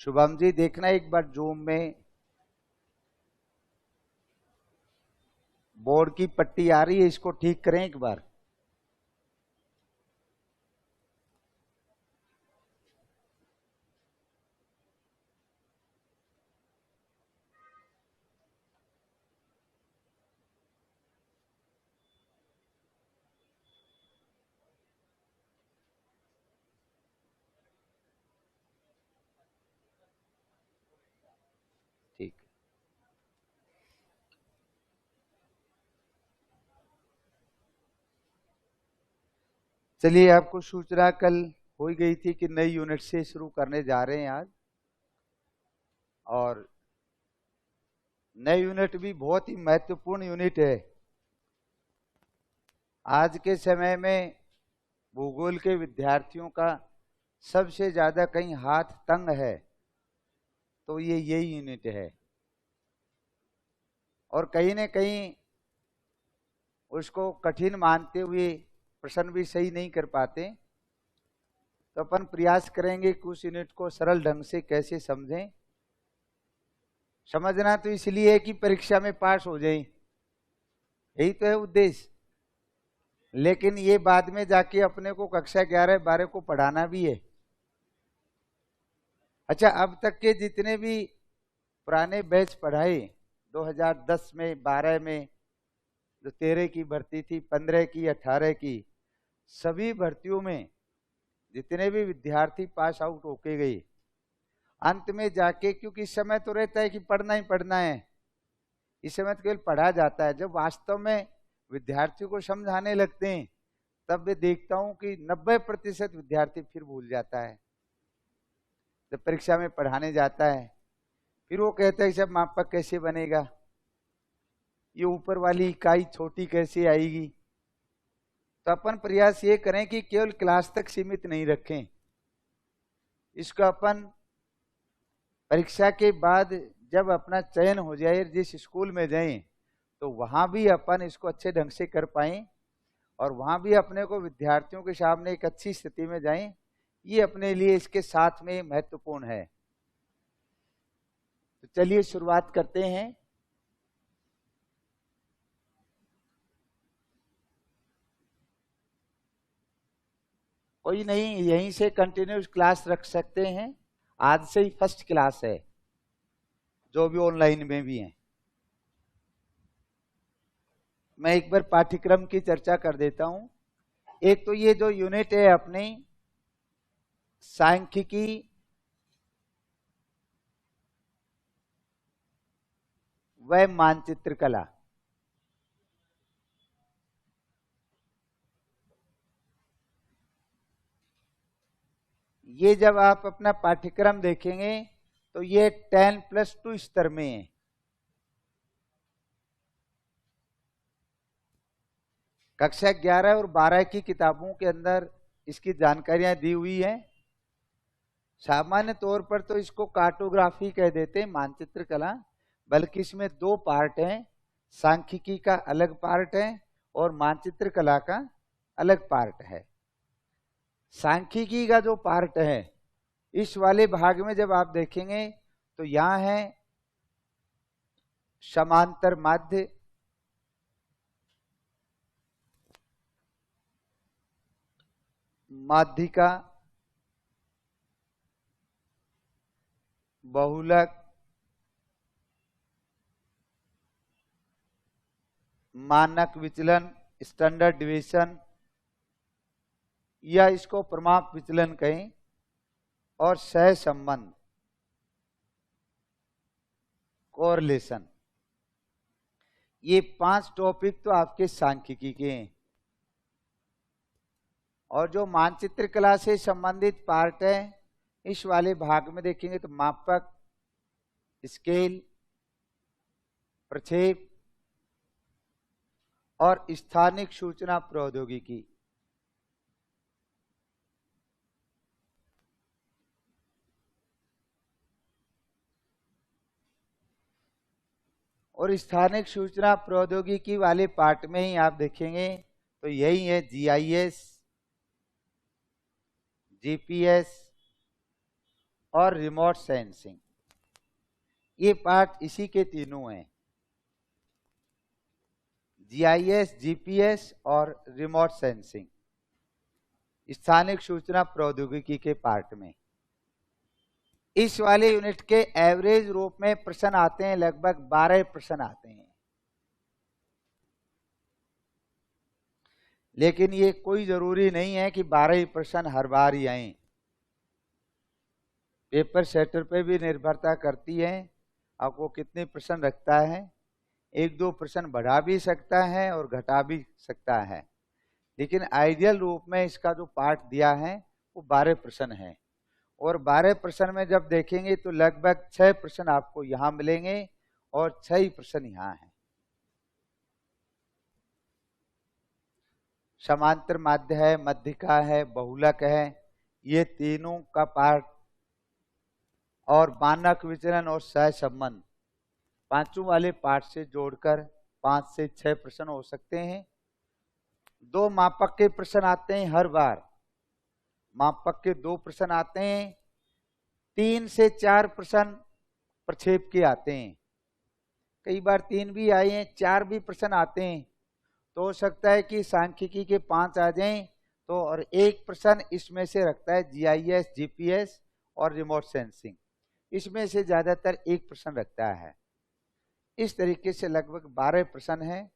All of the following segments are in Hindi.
शुभम जी देखना एक बार जूम में बोर्ड की पट्टी आ रही है, इसको ठीक करें एक बार। ठीक। चलिए, आपको सूचना कल हो ही गई थी कि नई यूनिट से शुरू करने जा रहे हैं आज। और नई यूनिट भी बहुत ही महत्वपूर्ण यूनिट है। आज के समय में भूगोल के विद्यार्थियों का सबसे ज्यादा कहीं हाथ तंग है तो ये यही यूनिट है, और कहीं न कहीं उसको कठिन मानते हुए प्रश्न भी सही नहीं कर पाते। तो अपन प्रयास करेंगे कि उस यूनिट को सरल ढंग से कैसे समझें। समझना तो इसलिए है कि परीक्षा में पास हो जाए, यही तो है उद्देश्य। लेकिन ये बाद में जाके अपने को कक्षा 11-12 को पढ़ाना भी है। अच्छा, अब तक के जितने भी पुराने बैच पढ़ाए 2010 में, 12 में, जो 13 की भर्ती थी, 15 की, 18 की, सभी भर्तियों में जितने भी विद्यार्थी पास आउट होके गए, अंत में जाके, क्योंकि इस समय तो रहता है कि पढ़ना ही पढ़ना है, इस समय तो केवल पढ़ा जाता है। जब वास्तव में विद्यार्थियों को समझाने लगते हैं तब मैं देखता हूं कि 90% विद्यार्थी फिर भूल जाता है। जब परीक्षा में पढ़ाने जाता है फिर वो कहता है सब मापक कैसे बनेगा, ये ऊपर वाली इकाई छोटी कैसे आएगी। तो अपन प्रयास ये करें कि केवल क्लास तक सीमित नहीं रखें इसको। अपन परीक्षा के बाद जब अपना चयन हो जाए, जिस स्कूल में जाएं, तो वहां भी अपन इसको अच्छे ढंग से कर पाए और वहां भी अपने को विद्यार्थियों के सामने एक अच्छी स्थिति में जाएं। ये अपने लिए इसके साथ में महत्वपूर्ण है। तो चलिए शुरुआत करते हैं। कोई नहीं, यहीं से कंटिन्यूस क्लास रख सकते हैं। आज से ही फर्स्ट क्लास है, जो भी ऑनलाइन में भी हैं। मैं एक बार पाठ्यक्रम की चर्चा कर देता हूं। एक तो ये जो यूनिट है अपनी सांख्यिकी व मानचित्र कला, ये जब आप अपना पाठ्यक्रम देखेंगे तो ये 10+2 स्तर में है। कक्षा 11 और 12 की किताबों के अंदर इसकी जानकारियां दी हुई है। सामान्य तौर पर तो इसको कार्टोग्राफी कह देते हैं, मानचित्र कला, बल्कि इसमें 2 पार्ट हैं। सांख्यिकी का अलग पार्ट है और मानचित्र कला का अलग पार्ट है। सांख्यिकी का जो पार्ट है, इस वाले भाग में जब आप देखेंगे तो यहां है समांतर माध्य, माध्यिका, बहुलक, मानक विचलन, स्टैंडर्ड डिवीजन, या इसको प्रमाप विचलन कहें, और सहसंबंध, कोरिलेशन। ये 5 टॉपिक तो आपके सांख्यिकी के हैं। और जो मानचित्र कला से संबंधित पार्ट है, इस वाले भाग में देखेंगे तो मापक, स्केल, प्रक्षेप और स्थानिक सूचना प्रौद्योगिकी। और स्थानिक सूचना प्रौद्योगिकी वाले पार्ट में ही आप देखेंगे तो यही है जीआईएस, जीपीएस और रिमोट सेंसिंग, ये पार्ट इसी के तीनों हैं, जीआईएस, जीपीएस और रिमोट सेंसिंग, स्थानिक सूचना प्रौद्योगिकी के पार्ट में। इस वाले यूनिट के एवरेज रूप में प्रश्न आते हैं, लगभग 12 प्रश्न आते हैं, लेकिन ये कोई जरूरी नहीं है कि 12 ही प्रश्न हर बार ही आए। पेपर सेटर पे भी निर्भरता करती है, आपको कितने प्रश्न रखता है, 1-2 प्रश्न बढ़ा भी सकता है और घटा भी सकता है, लेकिन आइडियल रूप में इसका जो पार्ट दिया है वो 12 प्रश्न है। और 12 प्रश्न में जब देखेंगे तो लगभग 6 प्रश्न आपको यहाँ मिलेंगे और 6 ही प्रश्न यहाँ हैं। समांतर माध्य है, मध्यिका है, बहुलक है, ये तीनों का पार्ट, और मानक विचलन और सहसंबंध, पांचों वाले पार्ट से जोड़कर 5 से 6 प्रश्न हो सकते हैं। 2 मापक के प्रश्न आते हैं हर बार, मापक के 2 प्रश्न आते हैं, 3 से 4 प्रश्न प्रक्षेप के आते हैं, कई बार 3 भी आए हैं, 4 भी प्रश्न आते हैं, तो हो सकता है कि सांख्यिकी के 5 आ जाएं, तो और 1 प्रश्न इसमें से रखता है जीआईएस, जीपीएस और रिमोट सेंसिंग, इसमें से ज्यादातर 1 प्रश्न रखता है। इस तरीके से लगभग 12 प्रश्न हैं।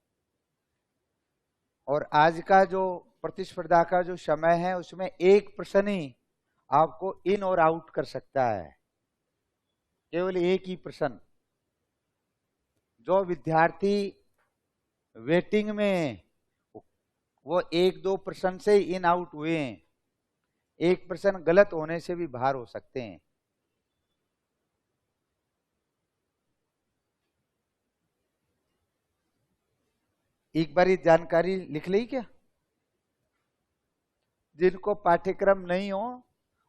और आज का जो प्रतिस्पर्धा का जो समय है उसमें 1 प्रश्न ही आपको इन और आउट कर सकता है, केवल 1 ही प्रश्न। जो विद्यार्थी वेटिंग में वो 1-2 प्रश्न से इन आउट हुए हैं, 1 प्रश्न गलत होने से भी बाहर हो सकते हैं। एक बार ये जानकारी लिख ली क्या? जिनको पाठ्यक्रम नहीं हो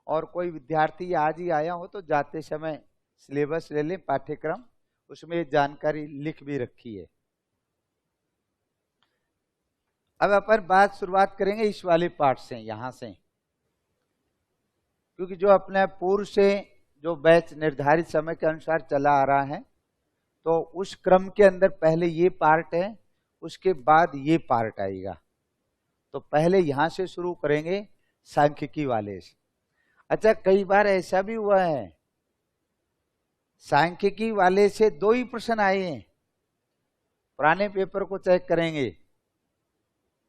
और कोई विद्यार्थी आज ही आया हो तो जाते समय सिलेबस ले लें, पाठ्यक्रम, उसमें जानकारी लिख भी रखी है। अब अपन बात शुरुआत करेंगे इस वाले पार्ट से, यहां से, क्योंकि जो अपने पूर्व से जो बैच निर्धारित समय के अनुसार चला आ रहा है, तो उस क्रम के अंदर पहले ये पार्ट है, उसके बाद ये पार्ट आएगा। तो पहले यहां से शुरू करेंगे सांख्यिकी वाले से। अच्छा, कई बार ऐसा भी हुआ है सांख्यिकी वाले से 2 ही प्रश्न आए हैं, पुराने पेपर को चेक करेंगे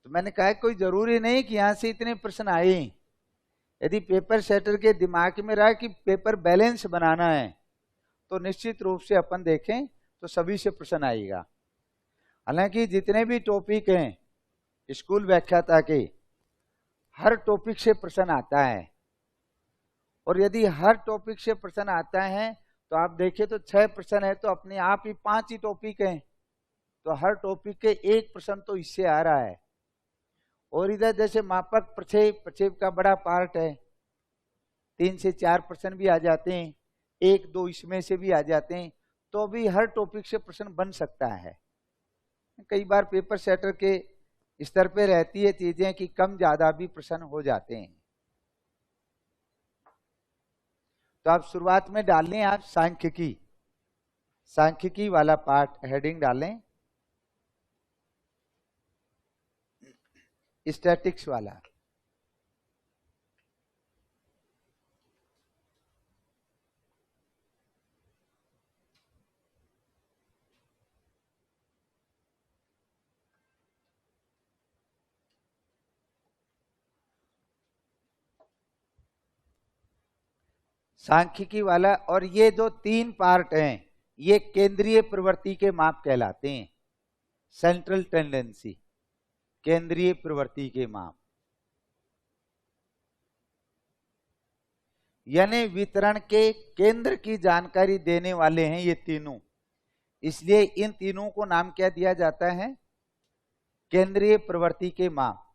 तो मैंने कहा कोई जरूरी नहीं कि यहां से इतने प्रश्न आए। यदि पेपर सेटर के दिमाग में रहा कि पेपर बैलेंस बनाना है तो निश्चित रूप से अपन देखें तो सभी से प्रश्न आएगा। हालांकि जितने भी टॉपिक हैं स्कूल व्याख्याता के, हर टॉपिक से प्रश्न आता है, और यदि हर टॉपिक से प्रश्न आता है तो आप देखिए तो 6 प्रश्न है तो अपने आप ही 5 ही टॉपिक हैं, तो हर टॉपिक के 1 प्रश्न तो इससे आ रहा है। और इधर जैसे मापक प्रक्षेप का बड़ा पार्ट है, 3 से 4 प्रश्न भी आ जाते हैं, 1-2 इसमें से भी आ जाते हैं, तो भी हर टॉपिक से प्रश्न बन सकता है। कई बार पेपर सेटर के स्तर पे रहती है चीजें कि कम ज्यादा भी प्रश्न हो जाते हैं। तो आप शुरुआत में डाल लें, आप सांख्यिकी वाला पार्ट हेडिंग डालें, स्टैटिक्स वाला। सांख्यिकी वाला, और ये जो 3 पार्ट हैं ये केंद्रीय प्रवृत्ति के माप कहलाते हैं, सेंट्रल टेंडेंसी, केंद्रीय प्रवृत्ति के माप, यानी वितरण के केंद्र की जानकारी देने वाले हैं ये तीनों, इसलिए इन तीनों को नाम क्या दिया जाता है? केंद्रीय प्रवृत्ति के माप।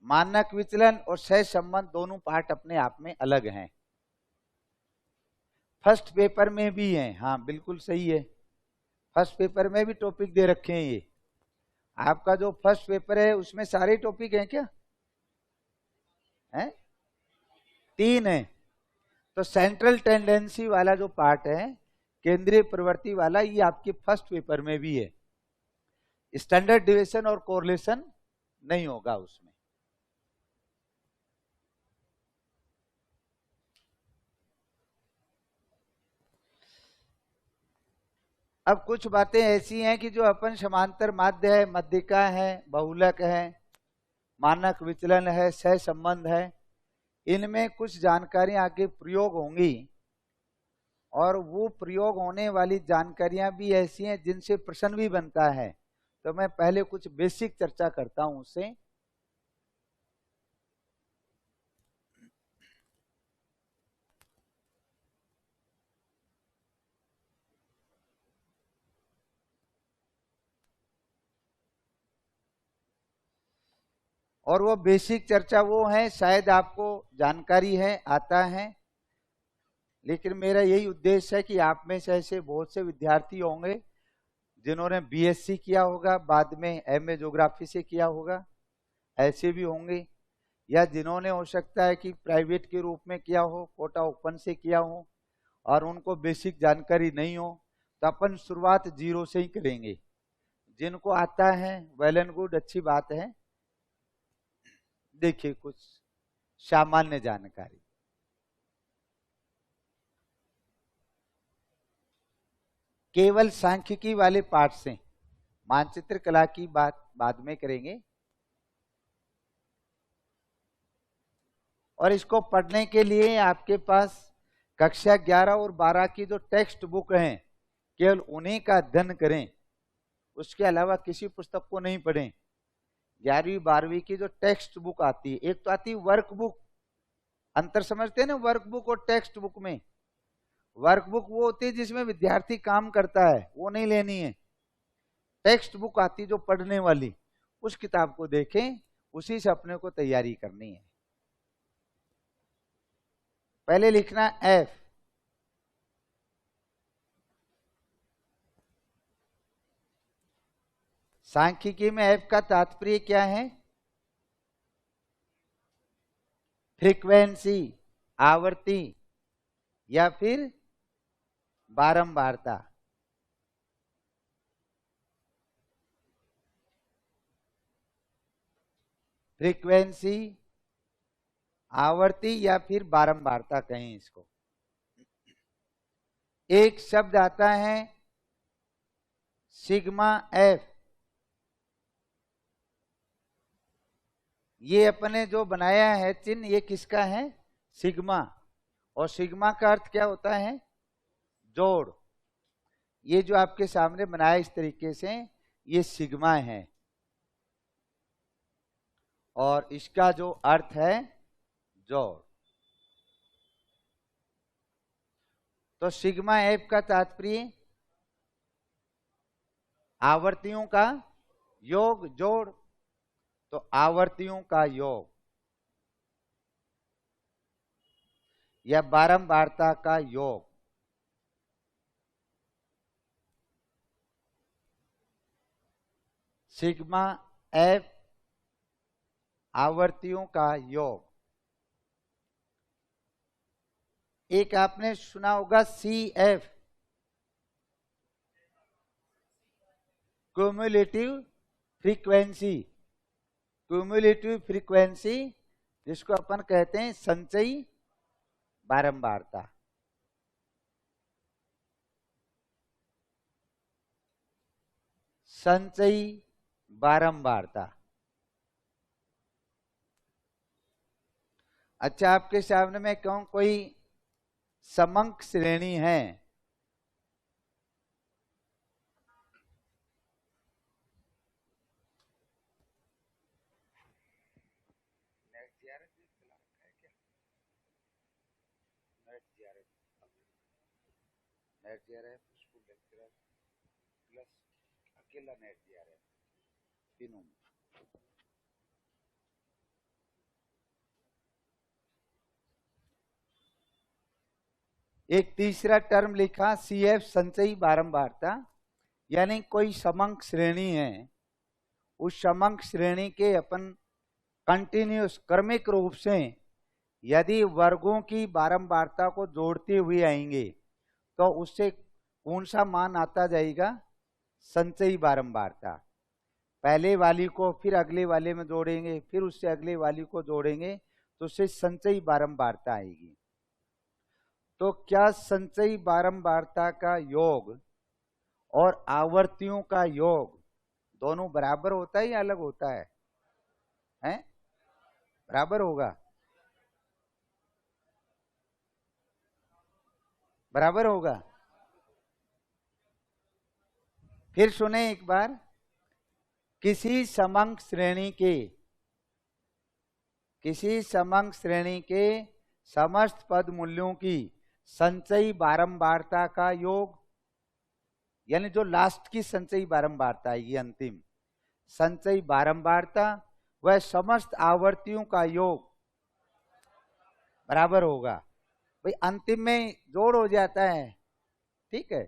मानक विचलन और सहसंबंध दोनों पार्ट अपने आप में अलग हैं, फर्स्ट पेपर में भी है। हाँ बिल्कुल सही है, फर्स्ट पेपर में भी टॉपिक दे रखे हैं। ये आपका जो फर्स्ट पेपर है उसमें सारे टॉपिक हैं क्या? हैं? 3 है, तो सेंट्रल टेंडेंसी वाला जो पार्ट है, केंद्रीय प्रवृत्ति वाला, ये आपके फर्स्ट पेपर में भी है। स्टैंडर्ड डिविएशन और कोरिलेशन नहीं होगा उसमें। अब कुछ बातें ऐसी हैं कि जो अपन समांतर माध्य है, मध्यिका है, बहुलक है, मानक विचलन है, सह संबंध है, इनमें कुछ जानकारी आगे प्रयोग होंगी, और वो प्रयोग होने वाली जानकारियां भी ऐसी हैं जिनसे प्रश्न भी बनता है। तो मैं पहले कुछ बेसिक चर्चा करता हूं उससे। और वो बेसिक चर्चा वो है, शायद आपको जानकारी है, आता है, लेकिन मेरा यही उद्देश्य है कि आप में से ऐसे बहुत से विद्यार्थी होंगे जिन्होंने बीएससी किया होगा, बाद में एमए ज्योग्राफी से किया होगा, ऐसे भी होंगे, या जिन्होंने हो सकता है कि प्राइवेट के रूप में किया हो, कोटा ओपन से किया हो, और उनको बेसिक जानकारी नहीं हो। तो अपन शुरुआत जीरो से ही करेंगे। जिनको आता है वेल एंड गुड, अच्छी बात है। देखिए कुछ सामान्य जानकारी। केवल सांख्यिकी वाले पाठ से, मानचित्र कला की बात बाद में करेंगे। और इसको पढ़ने के लिए आपके पास कक्षा 11 और 12 की जो टेक्स्ट बुक हैं, केवल उन्हीं का अध्ययन करें, उसके अलावा किसी पुस्तक को नहीं पढ़ें। 11वीं 12वीं की जो टेक्स्ट बुक आती है, एक तो आती है वर्क बुक, अंतर समझते हैं ना वर्क बुक और टेक्स्ट बुक में। वर्क बुक वो होती है जिसमें विद्यार्थी काम करता है, वो नहीं लेनी है। टेक्स्ट बुक आती है जो पढ़ने वाली, उस किताब को देखें, उसी से अपने को तैयारी करनी है। पहले लिखना एफ, सांख्यिकी में एफ का तात्पर्य क्या है? फ्रीक्वेंसी, आवृत्ति, या फिर बारंबारता। फ्रीक्वेंसी, आवर्ती, या फिर बारंबारता कहें इसको। एक शब्द आता है सिग्मा एफ, ये अपने जो बनाया है चिन्ह, ये किसका है? सिग्मा। और सिग्मा का अर्थ क्या होता है? जोड़। ये जो आपके सामने बनाया इस तरीके से, ये सिग्मा है, और इसका जो अर्थ है जोड़। तो सिग्मा एफ का तात्पर्य आवर्तियों का योग, जोड़। तो आवर्तियों का योग या बारंबारता का योग। सिग्मा एफ आवर्तियों का योग। एक आपने सुना होगा C F, cumulative frequency. Cumulative frequency जिसको अपन कहते हैं संचयी बारंबारता। संचयी बारंबारता। अच्छा, आपके सामने में कहूं कोई समंक श्रेणी है, net GRF, school lecturer plus अकेला नेट जीआरएफ, तीनों में। एक तीसरा टर्म लिखा सीएफ, संचयी बारंबारता, यानी कोई समंक श्रेणी है, उस समंक श्रेणी के अपन कंटिन्यूस क्रमिक रूप से यदि वर्गों की बारंबारता को जोड़ते हुए आएंगे तो उससे कौन सा मान आता जाएगा? संचयी बारंबारता। पहले वाली को फिर अगले वाले में जोड़ेंगे, फिर उससे अगले वाली को जोड़ेंगे तो उससे संचयी बारंबारता आएगी। तो क्या संचयी बारंबारता का योग और आवर्तियों का योग दोनों बराबर होता है या अलग होता है? हैं? बराबर होगा? बराबर होगा। फिर सुने एक बार, किसी समंक श्रेणी के समस्त पद मूल्यों की संचयी बारंबारता का योग, यानी जो लास्ट की संचयी बारंबारता आएगी, अंतिम संचयी बारंबारता, वह समस्त आवर्तियों का योग बराबर होगा। भाई अंतिम में जोड़ हो जाता है, ठीक है।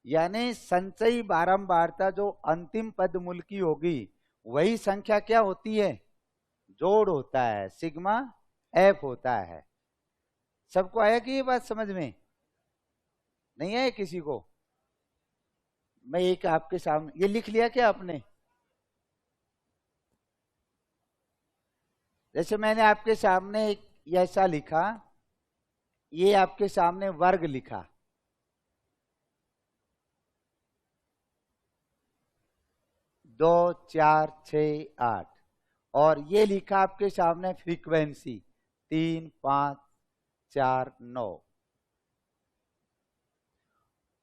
यानी संचयी बारंबारता जो अंतिम पद मूल की होगी वही संख्या क्या होती है? जोड़ होता है, सिग्मा एफ होता है। सबको आया कि ये बात समझ में? नहीं आया किसी को? मैं एक आपके सामने ये लिख लिया क्या आपने? जैसे मैंने आपके सामने एक ऐसा लिखा, ये आपके सामने वर्ग लिखा, 2 4 6 8, और ये लिखा आपके सामने फ्रीक्वेंसी 3 5 4 9।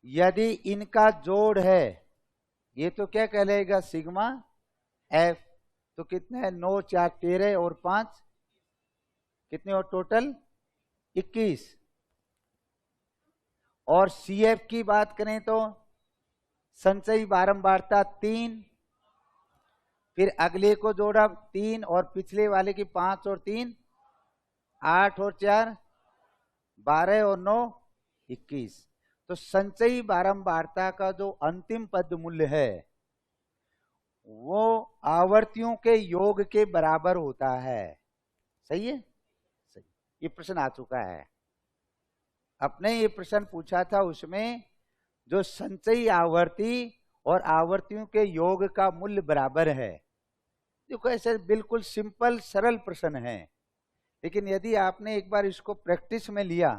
यदि इनका जोड़ है, ये तो क्या कहलाएगा? Sigma F. तो कितने है? 9 4 13 और 5 कितने और टोटल? 21। और सी एफ की बात करें तो संचयी बारंबारता 3, फिर अगले को जोड़ा 3 और पिछले वाले की 5 और 3 8 और 4 12 और 9 21। तो संचयी बारंबारता का जो अंतिम पद मूल्य है वो आवर्तियों के योग के बराबर होता है। सही है? सही। ये प्रश्न आ चुका है, अपने ये प्रश्न पूछा था, उसमें जो संचयी आवर्ती और आवर्तियों के योग का मूल्य बराबर है। देखो ऐसे बिल्कुल सिंपल सरल प्रश्न है, लेकिन यदि आपने एक बार इसको प्रैक्टिस में लिया,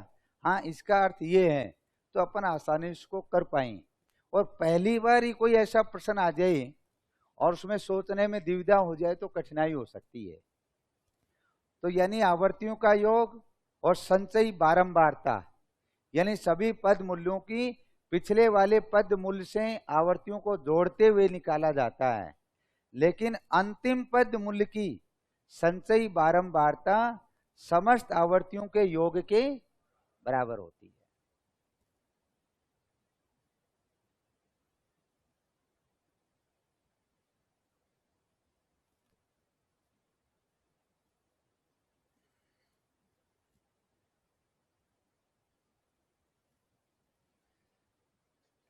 हाँ इसका अर्थ ये है, तो अपन आसानी इसको कर पाएंगे। और पहली बार ही कोई ऐसा प्रश्न आ जाए और उसमें सोचने में दुविधा हो जाए तो कठिनाई हो सकती है। तो यानी आवर्तियों का योग और संचयी बारंबारता, यानी सभी पद मूल्यों की पिछले वाले पद मूल्य से आवर्तियों को जोड़ते हुए निकाला जाता है, लेकिन अंतिम पद मूल्य की संचयी बारंबारता समस्त आवर्तियों के योग के बराबर होती है।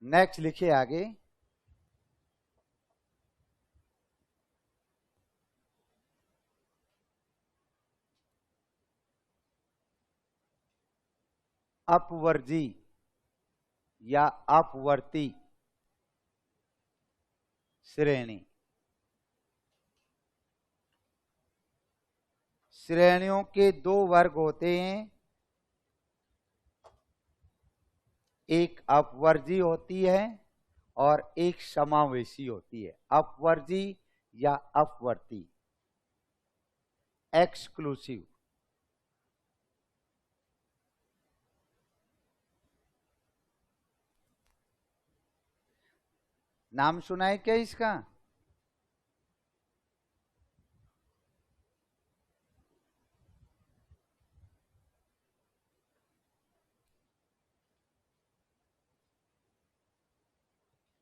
नेक्स्ट लिखिए आगे, अपवर्जी या अपवर्ती श्रेणी। श्रेणियों के दो वर्ग होते हैं, एक अपवर्जी होती है और एक समावेशी होती है। अपवर्जी या अपवर्ती, एक्सक्लूसिव। नाम सुना है क्या इसका?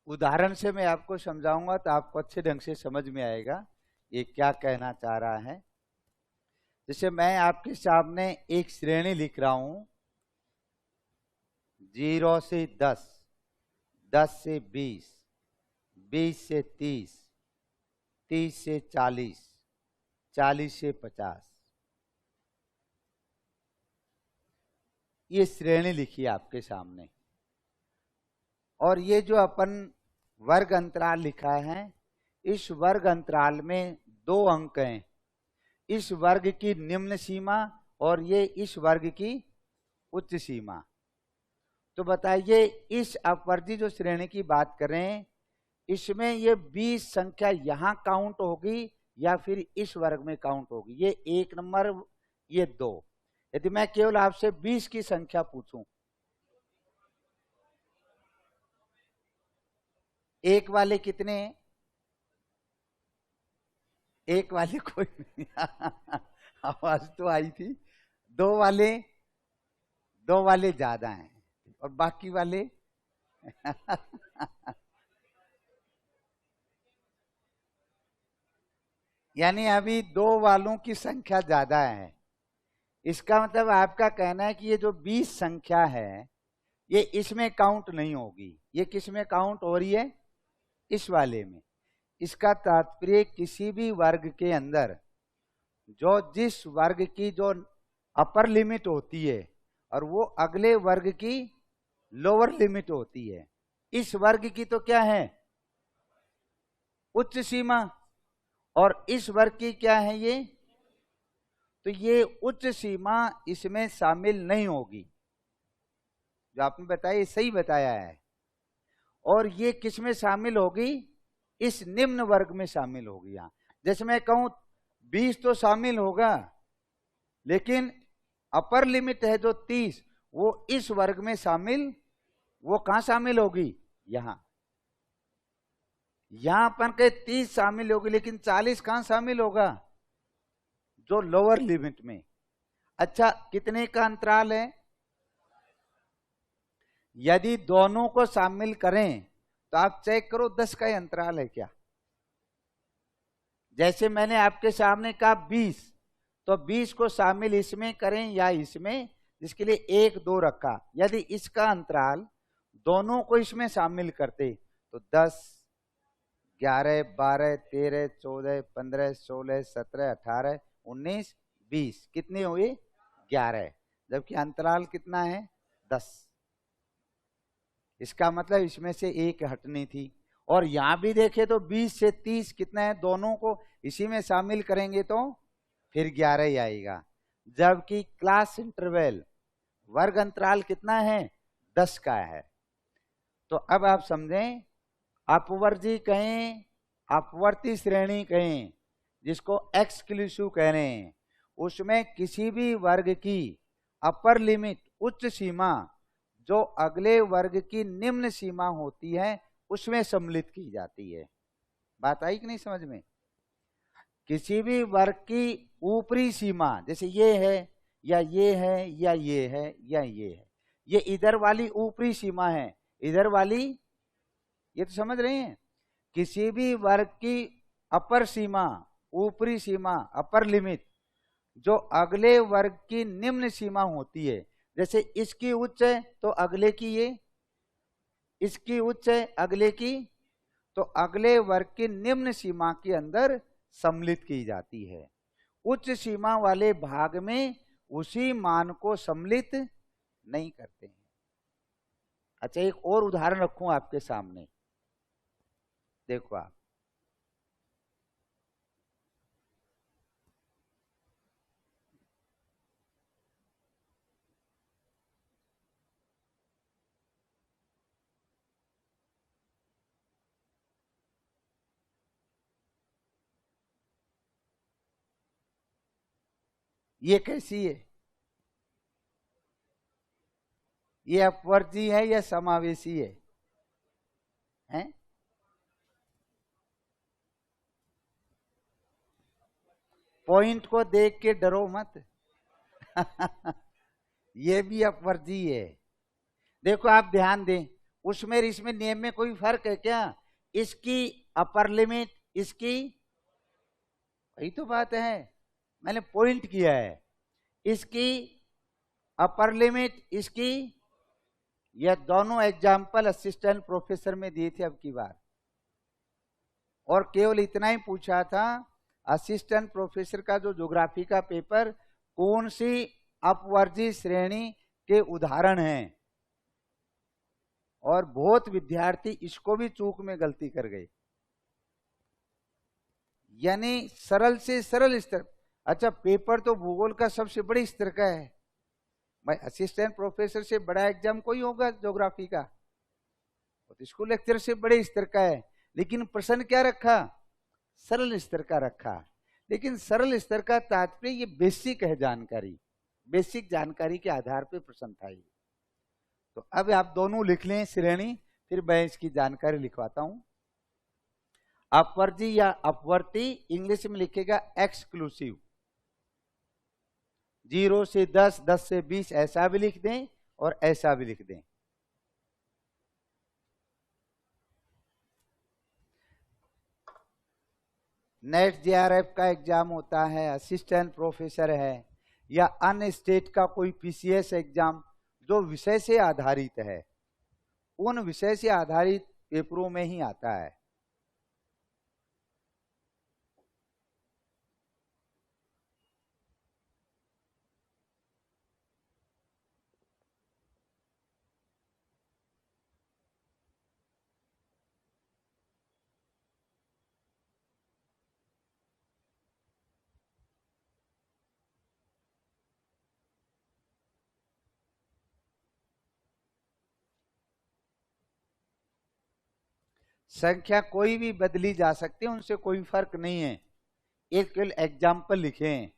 उदाहरण से मैं आपको समझाऊंगा तो आपको अच्छे ढंग से समझ में आएगा ये क्या कहना चाह रहा है। जैसे मैं आपके सामने एक श्रेणी लिख रहा हूं, 0 से 10, 10 से 20, 20 से 30, 30 से 40, 40 से 50। ये श्रेणी लिखी है आपके सामने, और ये जो अपन वर्ग अंतराल लिखा है, इस वर्ग अंतराल में 2 अंक हैं, इस वर्ग की निम्न सीमा और ये इस वर्ग की उच्च सीमा। तो बताइए इस अपवर्ती जो श्रेणी की बात करें, इसमें ये 20 संख्या यहां काउंट होगी या फिर इस वर्ग में काउंट होगी? ये 1 नंबर, ये 2। यदि मैं केवल आपसे 20 की संख्या पूछूं, एक वाले कितने हैं? एक वाले कोई नहीं आवाज तो आई थी। 2 वाले, 2 वाले ज्यादा हैं, और बाकी वाले यानी अभी 2 वालों की संख्या ज्यादा है। इसका मतलब आपका कहना है कि ये जो 20 संख्या है, ये इसमें काउंट नहीं होगी। ये किस में काउंट हो रही है? इस वाले में। इसका तात्पर्य किसी भी वर्ग के अंदर जो जिस वर्ग की जो अपर लिमिट होती है और वो अगले वर्ग की लोअर लिमिट होती है, इस वर्ग की तो क्या है? उच्च सीमा, और इस वर्ग की क्या है? ये तो ये उच्च सीमा इसमें शामिल नहीं होगी। जो आपने बताया ये सही बताया है। और ये किस में शामिल होगी? इस निम्न वर्ग में शामिल होगी। यहां जैसे मैं कहूं 20 तो शामिल होगा, लेकिन अपर लिमिट है जो 30, वो इस वर्ग में शामिल, वो कहां शामिल होगी? यहां। यहां अपन के 30 शामिल होगी, लेकिन 40 कहां शामिल होगा? जो लोअर लिमिट में। अच्छा, कितने का अंतराल है? यदि दोनों को शामिल करें तो आप चेक करो 10 का अंतराल है क्या? जैसे मैंने आपके सामने कहा 20, तो 20 को शामिल इसमें करें या इसमें, जिसके लिए 1, 2 रखा। यदि इसका अंतराल दोनों को इसमें शामिल करते तो 10, 11, 12, 13, 14, 15, 16, 17, 18, 19, 20, कितने हुए? 11। जबकि अंतराल कितना है? 10। इसका मतलब इसमें से 1 हटनी थी। और यहां भी देखे तो 20 से 30 कितना है? दोनों को इसी में शामिल करेंगे तो फिर 11 ही आएगा। जबकि क्लास इंटरवल वर्ग अंतराल कितना है? 10 का है। तो अब आप समझें, अपवर्ती कहें, अपवर्ती श्रेणी कहें, जिसको एक्सक्लूसिव कह रहे हैं, उसमें किसी भी वर्ग की अपर लिमिट, उच्च सीमा, जो अगले वर्ग की निम्न सीमा होती है उसमें सम्मिलित की जाती है। बात आई कि नहीं समझ में? किसी भी वर्ग की ऊपरी सीमा, जैसे ये है या ये है या ये है या ये है, ये इधर वाली ऊपरी सीमा है, इधर वाली, ये तो समझ रहे हैं? किसी भी वर्ग की अपर सीमा, ऊपरी सीमा, अपर लिमिट, जो अगले वर्ग की निम्न सीमा होती है, जैसे इसकी उच्च है तो अगले की ये, इसकी उच्च है अगले की, तो अगले वर्ग की निम्न सीमा के अंदर सम्मिलित की जाती है। उच्च सीमा वाले भाग में उसी मान को सम्मिलित नहीं करते हैं। अच्छा, एक और उदाहरण रखूं आपके सामने, देखो आप, ये कैसी है? ये अपवर्ती है या समावेशी है? हैं? पॉइंट को देख के डरो मत ये भी अपवर्ती है। देखो आप ध्यान दें, उसमें इसमें नियम में कोई फर्क है क्या? इसकी अपर लिमिट, इसकी, वही तो बात है, मैंने पॉइंट किया है। इसकी अपर लिमिट, इसकी, यह दोनों एग्जाम्पल असिस्टेंट प्रोफेसर में दिए थे अब की बार, और केवल इतना ही पूछा था, असिस्टेंट प्रोफेसर का जो ज्योग्राफी का पेपर, कौन सी अपवर्ती श्रेणी के उदाहरण हैं, और बहुत विद्यार्थी इसको भी चूक में गलती कर गए। यानी सरल से सरल स्तर। अच्छा, पेपर तो भूगोल का सबसे बड़े स्तर का है भाई, असिस्टेंट प्रोफेसर से बड़ा एग्जाम कोई होगा ज्योग्राफी का, तो स्कूल लेक्चर से बड़े स्तर का है, लेकिन प्रश्न क्या रखा? सरल स्तर का रखा। लेकिन सरल स्तर का तात्पर्य ये बेसिक है जानकारी, बेसिक जानकारी के आधार पे प्रश्न था ये। तो अब आप दोनों लिख लें श्रेणी, फिर मैं इसकी जानकारी लिखवाता हूं। अपवर्जी या अपवर्ती इंग्लिश में लिखेगा एक्सक्लूसिव। 0 से 10, 10 से 20 ऐसा भी लिख दें और ऐसा भी लिख दें। नेट जेआरएफ का एग्जाम होता है, असिस्टेंट प्रोफेसर है, या अन्य स्टेट का कोई पीसीएस एग्जाम जो विषय से आधारित है, उन विषय से आधारित पेपरों में ही आता है। संख्या कोई भी बदली जा सकती है, उनसे कोई फर्क नहीं है। एक केवल एग्जाम्पल लिखें।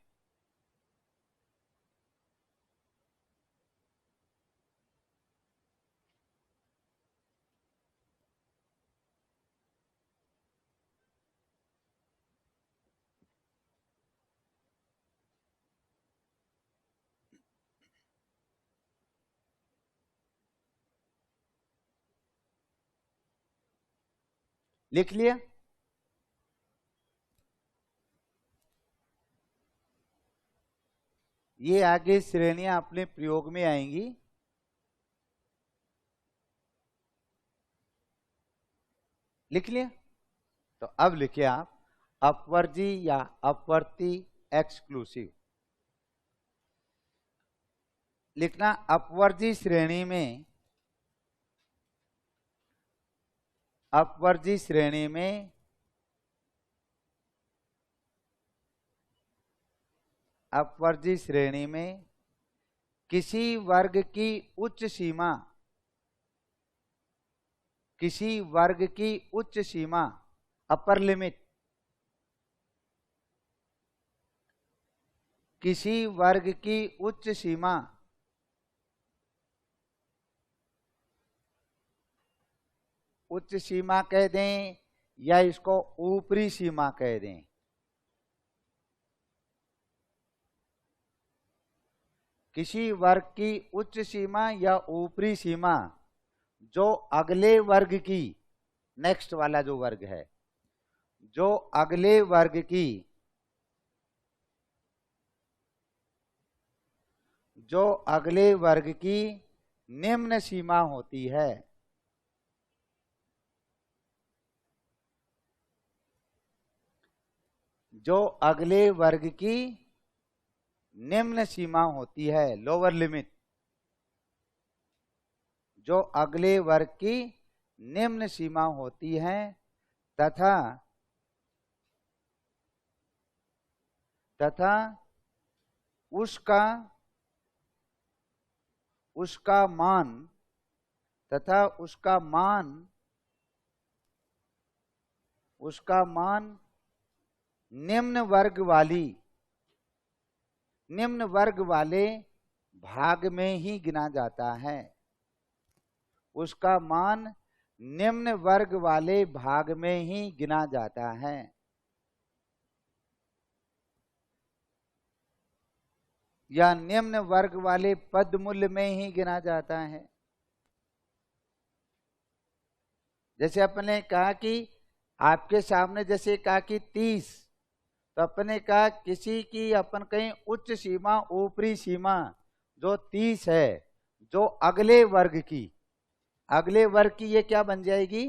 लिख लिया? ये आगे श्रेणियां अपने प्रयोग में आएंगी। लिख लिया? तो अब लिखिए आप अपवर्जी या अपवर्ती एक्सक्लूसिव। लिखना अपवर्जी श्रेणी में, अपवर्जी श्रेणी में अपवर्जी श्रेणी में किसी वर्ग की उच्च सीमा, किसी वर्ग की उच्च सीमा अपर लिमिट, किसी वर्ग की उच्च सीमा उच्च सीमा कह दें या इसको ऊपरी सीमा कह दें। किसी वर्ग की उच्च सीमा या ऊपरी सीमा जो अगले वर्ग की, नेक्स्ट वाला जो वर्ग है, जो अगले वर्ग की, जो अगले वर्ग की निम्न सीमा होती है। जो अगले वर्ग की निम्न सीमा होती है, लोअर लिमिट, जो अगले वर्ग की निम्न सीमा होती है, तथा उसका उसका मान, तथा उसका मान निम्न वर्ग वाले भाग में ही गिना जाता है। उसका मान निम्न वर्ग वाले भाग में ही गिना जाता है। या निम्न वर्ग वाले पद मूल्य में ही गिना जाता है। जैसे अपने कहा कि आपके सामने जैसे कहा कि 30, तो अपने कहा किसी की अपन कहीं उच्च सीमा, ऊपरी सीमा जो 30 है, जो अगले वर्ग की ये क्या बन जाएगी?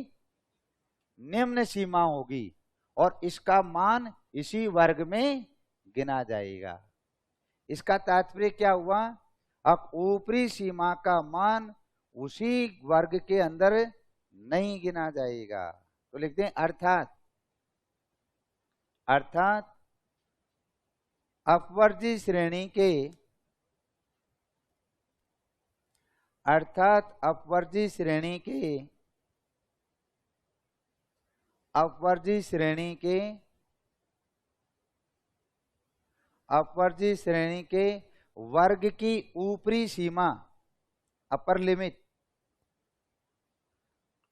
निम्न सीमा होगी, और इसका मान इसी वर्ग में गिना जाएगा। इसका तात्पर्य क्या हुआ? अब ऊपरी सीमा का मान उसी वर्ग के अंदर नहीं गिना जाएगा। तो लिखते हैं अर्थात अपवर्जी श्रेणी के अपवर्जी श्रेणी के वर्ग की ऊपरी सीमा अपर लिमिट,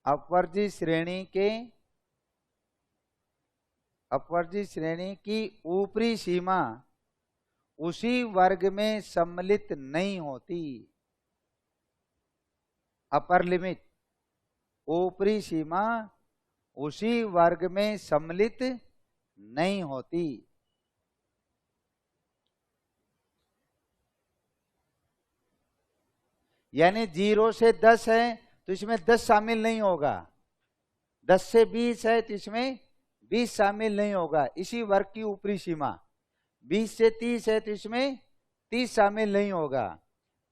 अपवर्जी श्रेणी की ऊपरी सीमा उसी वर्ग में सम्मिलित नहीं होती। अपर लिमिट, ऊपरी सीमा उसी वर्ग में सम्मिलित नहीं होती। यानी 0 से 10 है तो इसमें 10 शामिल नहीं होगा, 10 से 20 है तो इसमें 20 शामिल नहीं होगा, इसी वर्ग की ऊपरी सीमा। 20 से 30 है तो इसमें 30 शामिल नहीं होगा,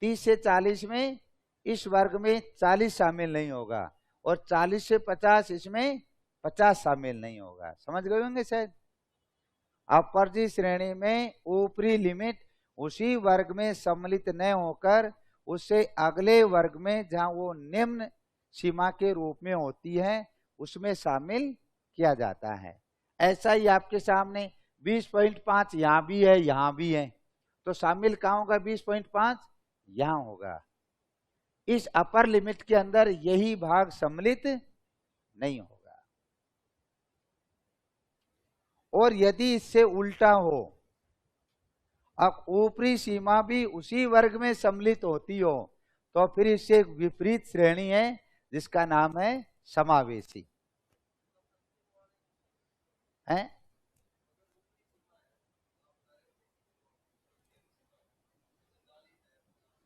30 से 40 में इस वर्ग में 40 शामिल नहीं होगा, और 40 से 50 इसमें 50 शामिल नहीं होगा। समझ गए होंगे शायद। अपवर्जी श्रेणी में ऊपरी लिमिट उसी वर्ग में सम्मिलित न होकर उससे अगले वर्ग में जहां वो निम्न सीमा के रूप में होती है उसमें शामिल किया जाता है। ऐसा ही आपके सामने 20.5 यहां भी है, यहां भी है, तो शामिल कहां होगा? 20.5 यहां होगा। इस अपर लिमिट के अंदर यही भाग सम्मिलित नहीं होगा। और यदि इससे उल्टा हो, अब ऊपरी सीमा भी उसी वर्ग में सम्मिलित होती हो, तो फिर इससे एक विपरीत श्रेणी है जिसका नाम है समावेशी है।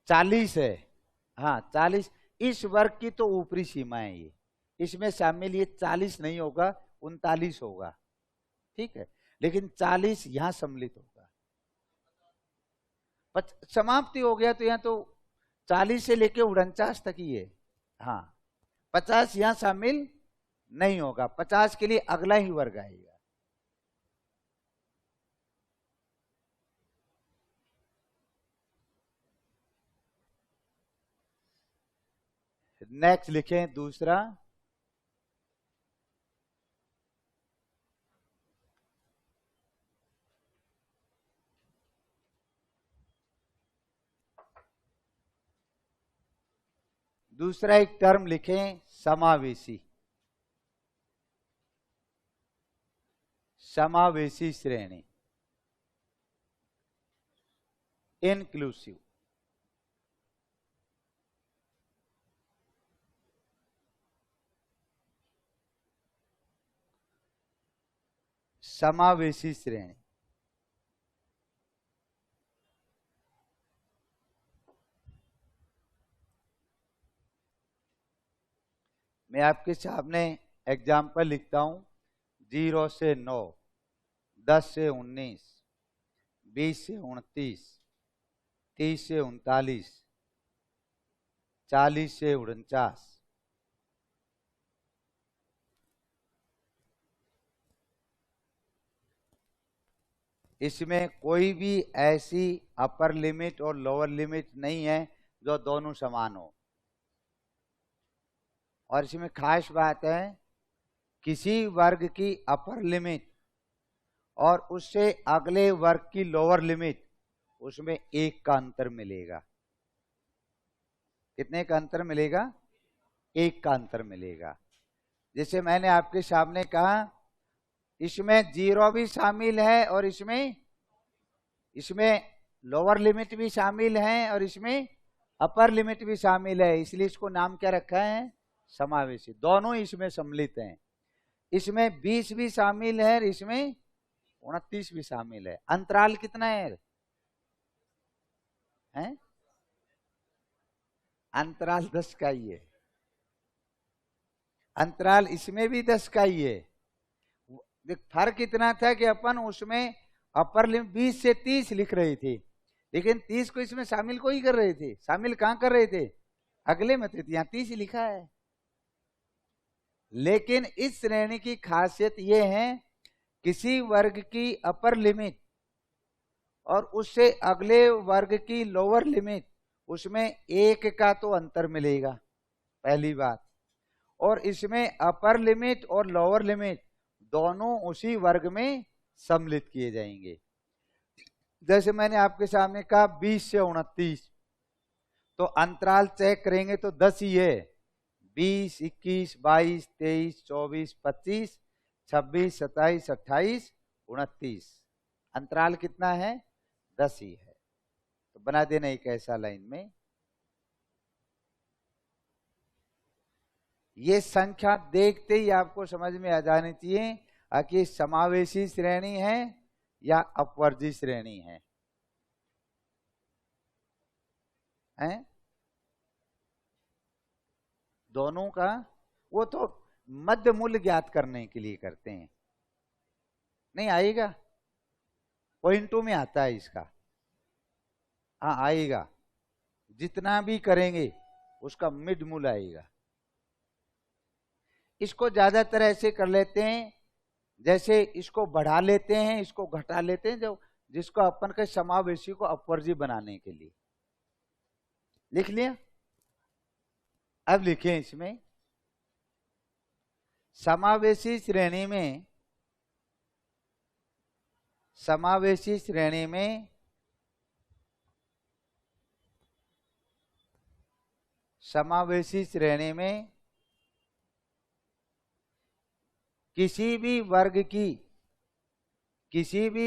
40 है, हाँ 40 इस वर्ग की तो ऊपरी सीमा है ये, इसमें शामिल ये 40 नहीं होगा, 39 होगा, ठीक है। लेकिन 40 यहां सम्मिलित होगा। समाप्ति हो गया तो यहां तो 40 से लेके 49 तक ही है, हाँ 50 यहां शामिल नहीं होगा, 50 के लिए अगला ही वर्ग आएगा। नेक्स्ट लिखें दूसरा, दूसरा एक टर्म लिखें समावेशी, समावेशी श्रेणी, इंक्लूसिव। समावेशी श्रेणी मैं आपके सामने एग्जाम्पल लिखता हूं। 0 से 9, 10 से 19, 20 से 29, 30 से 39, 40 से 49। इसमें कोई भी ऐसी अपर लिमिट और लोअर लिमिट नहीं है जो दोनों समान हो। और इसमें खास बात है, किसी वर्ग की अपर लिमिट और उससे अगले वर्ग की लोअर लिमिट, उसमें 1 का अंतर मिलेगा। कितने का अंतर मिलेगा? 1 का अंतर मिलेगा। जैसे मैंने आपके सामने कहा, इसमें 0 भी शामिल है और इसमें लोअर लिमिट भी शामिल है और इसमें अपर लिमिट भी शामिल है, इसलिए इसको नाम क्या रखा है? समावेशी। दोनों इसमें सम्मिलित हैं। इसमें 20 भी शामिल है और इसमें 29 भी शामिल है। अंतराल कितना है? अंतराल 10 का ही है। अंतराल इसमें भी 10 का ही है। फर्क इतना था कि अपन उसमें अपर लिमिट 20 से 30 लिख रही थी, लेकिन 30 को इसमें शामिल को ही कर रहे थे। शामिल कहां कर रहे थे? अगले में थे, यहां 30 लिखा है। लेकिन इस श्रेणी की खासियत यह है, किसी वर्ग की अपर लिमिट और उससे अगले वर्ग की लोअर लिमिट, उसमें 1 का तो अंतर मिलेगा, पहली बात। और इसमें अपर लिमिट और लोअर लिमिट दोनों उसी वर्ग में सम्मिलित किए जाएंगे। जैसे मैंने आपके सामने कहा 20 से 29, तो अंतराल चेक करेंगे तो 10 ही है। 20, 21, 22, 23, 24, 25, 26, 27, 28, 29, अंतराल कितना है? 10 ही है। तो बना देना एक ऐसा लाइन में। ये संख्या देखते ही आपको समझ में आ जानी चाहिए कि समावेशी श्रेणी है या अपवर्जी श्रेणी है, हैं? दोनों का वो तो मध्य मूल्य ज्ञात करने के लिए करते हैं। नहीं आएगा? पॉइंटों में आता है इसका। हाँ आएगा, जितना भी करेंगे उसका मिड मूल्य आएगा। इसको ज्यादातर ऐसे कर लेते हैं, जैसे इसको बढ़ा लेते हैं, इसको घटा लेते हैं, जो जिसको अपन के समावेशी को अपवर्जी बनाने के लिए। लिख लिया? अब लिखें इसमें, समावेशी श्रेणी में, समावेशी श्रेणी में समावेशी श्रेणी में किसी भी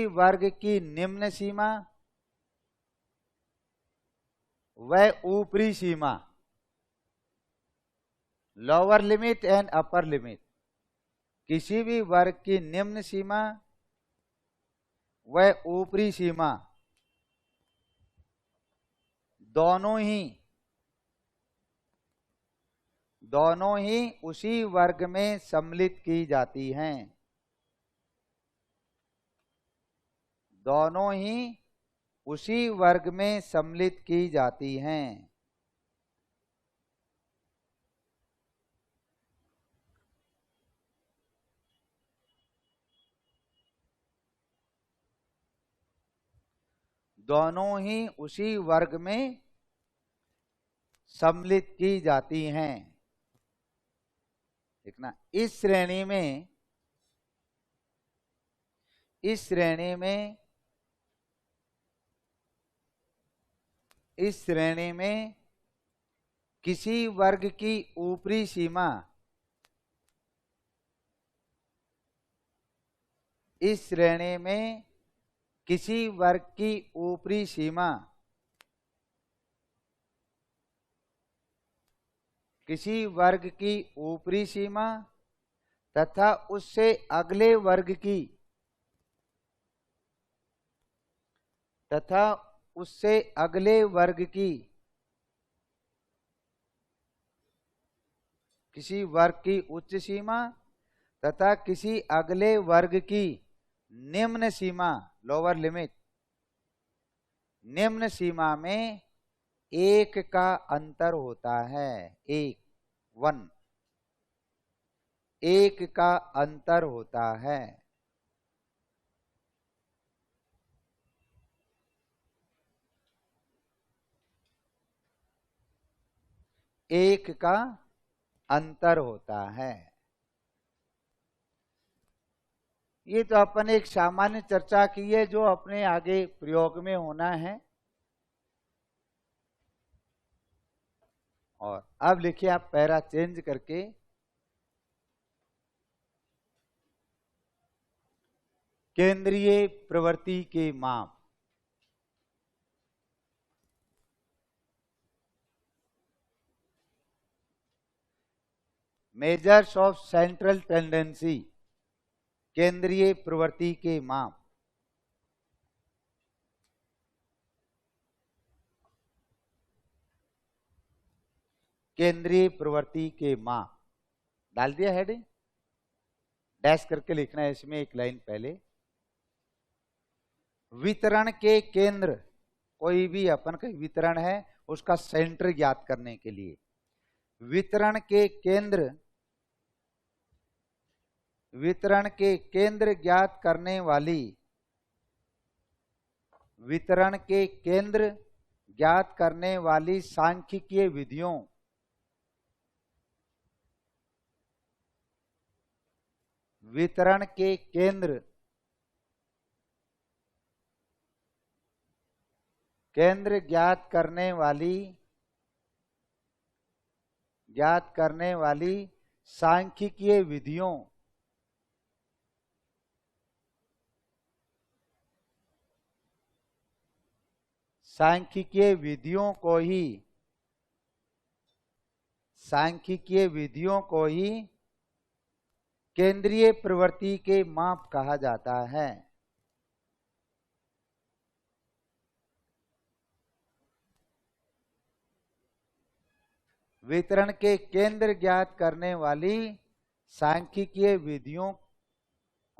वर्ग की निम्न सीमा व ऊपरी सीमा, lower limit and upper limit, किसी भी वर्ग की निम्न सीमा व ऊपरी सीमा दोनों ही उसी वर्ग में सम्मिलित की जाती हैं। दोनों ही उसी वर्ग में सम्मिलित की जाती हैं। दोनों ही उसी वर्ग में सम्मिलित की जाती हैं। देखना, इस श्रेणी में किसी वर्ग की ऊपरी सीमा, इस श्रेणी में किसी वर्ग की ऊपरी सीमा, किसी वर्ग की ऊपरी सीमा तथा उससे अगले वर्ग की, किसी वर्ग की उच्च सीमा तथा किसी अगले वर्ग की निम्न सीमा, लोअर लिमिट, निम्न सीमा में 1 का अंतर होता है। 1 का अंतर होता है। एक का अंतर होता है। ये तो अपन एक सामान्य चर्चा की है जो अपने आगे प्रयोग में होना है। और अब लिखिए आप पैरा चेंज करके, केंद्रीय प्रवृत्ति के माप। मेजर्स ऑफ सेंट्रल टेंडेंसी, केंद्रीय प्रवृत्ति के माप। केंद्रीय प्रवृत्ति के माप डाल दिया हेडिंग, डैश करके लिखना है इसमें एक लाइन पहले। वितरण के केंद्र कोई भी अपन का वितरण है उसका सेंटर ज्ञात करने के लिए वितरण केंद्र ज्ञात करने वाली वितरण के केंद्र ज्ञात करने वाली सांख्यिकीय विधियों वितरण के केंद्र ज्ञात करने वाली सांख्यिकीय विधियों को ही केंद्रीय प्रवृत्ति के माप कहा जाता है। वितरण के केंद्र ज्ञात करने वाली सांख्यिकीय विधियों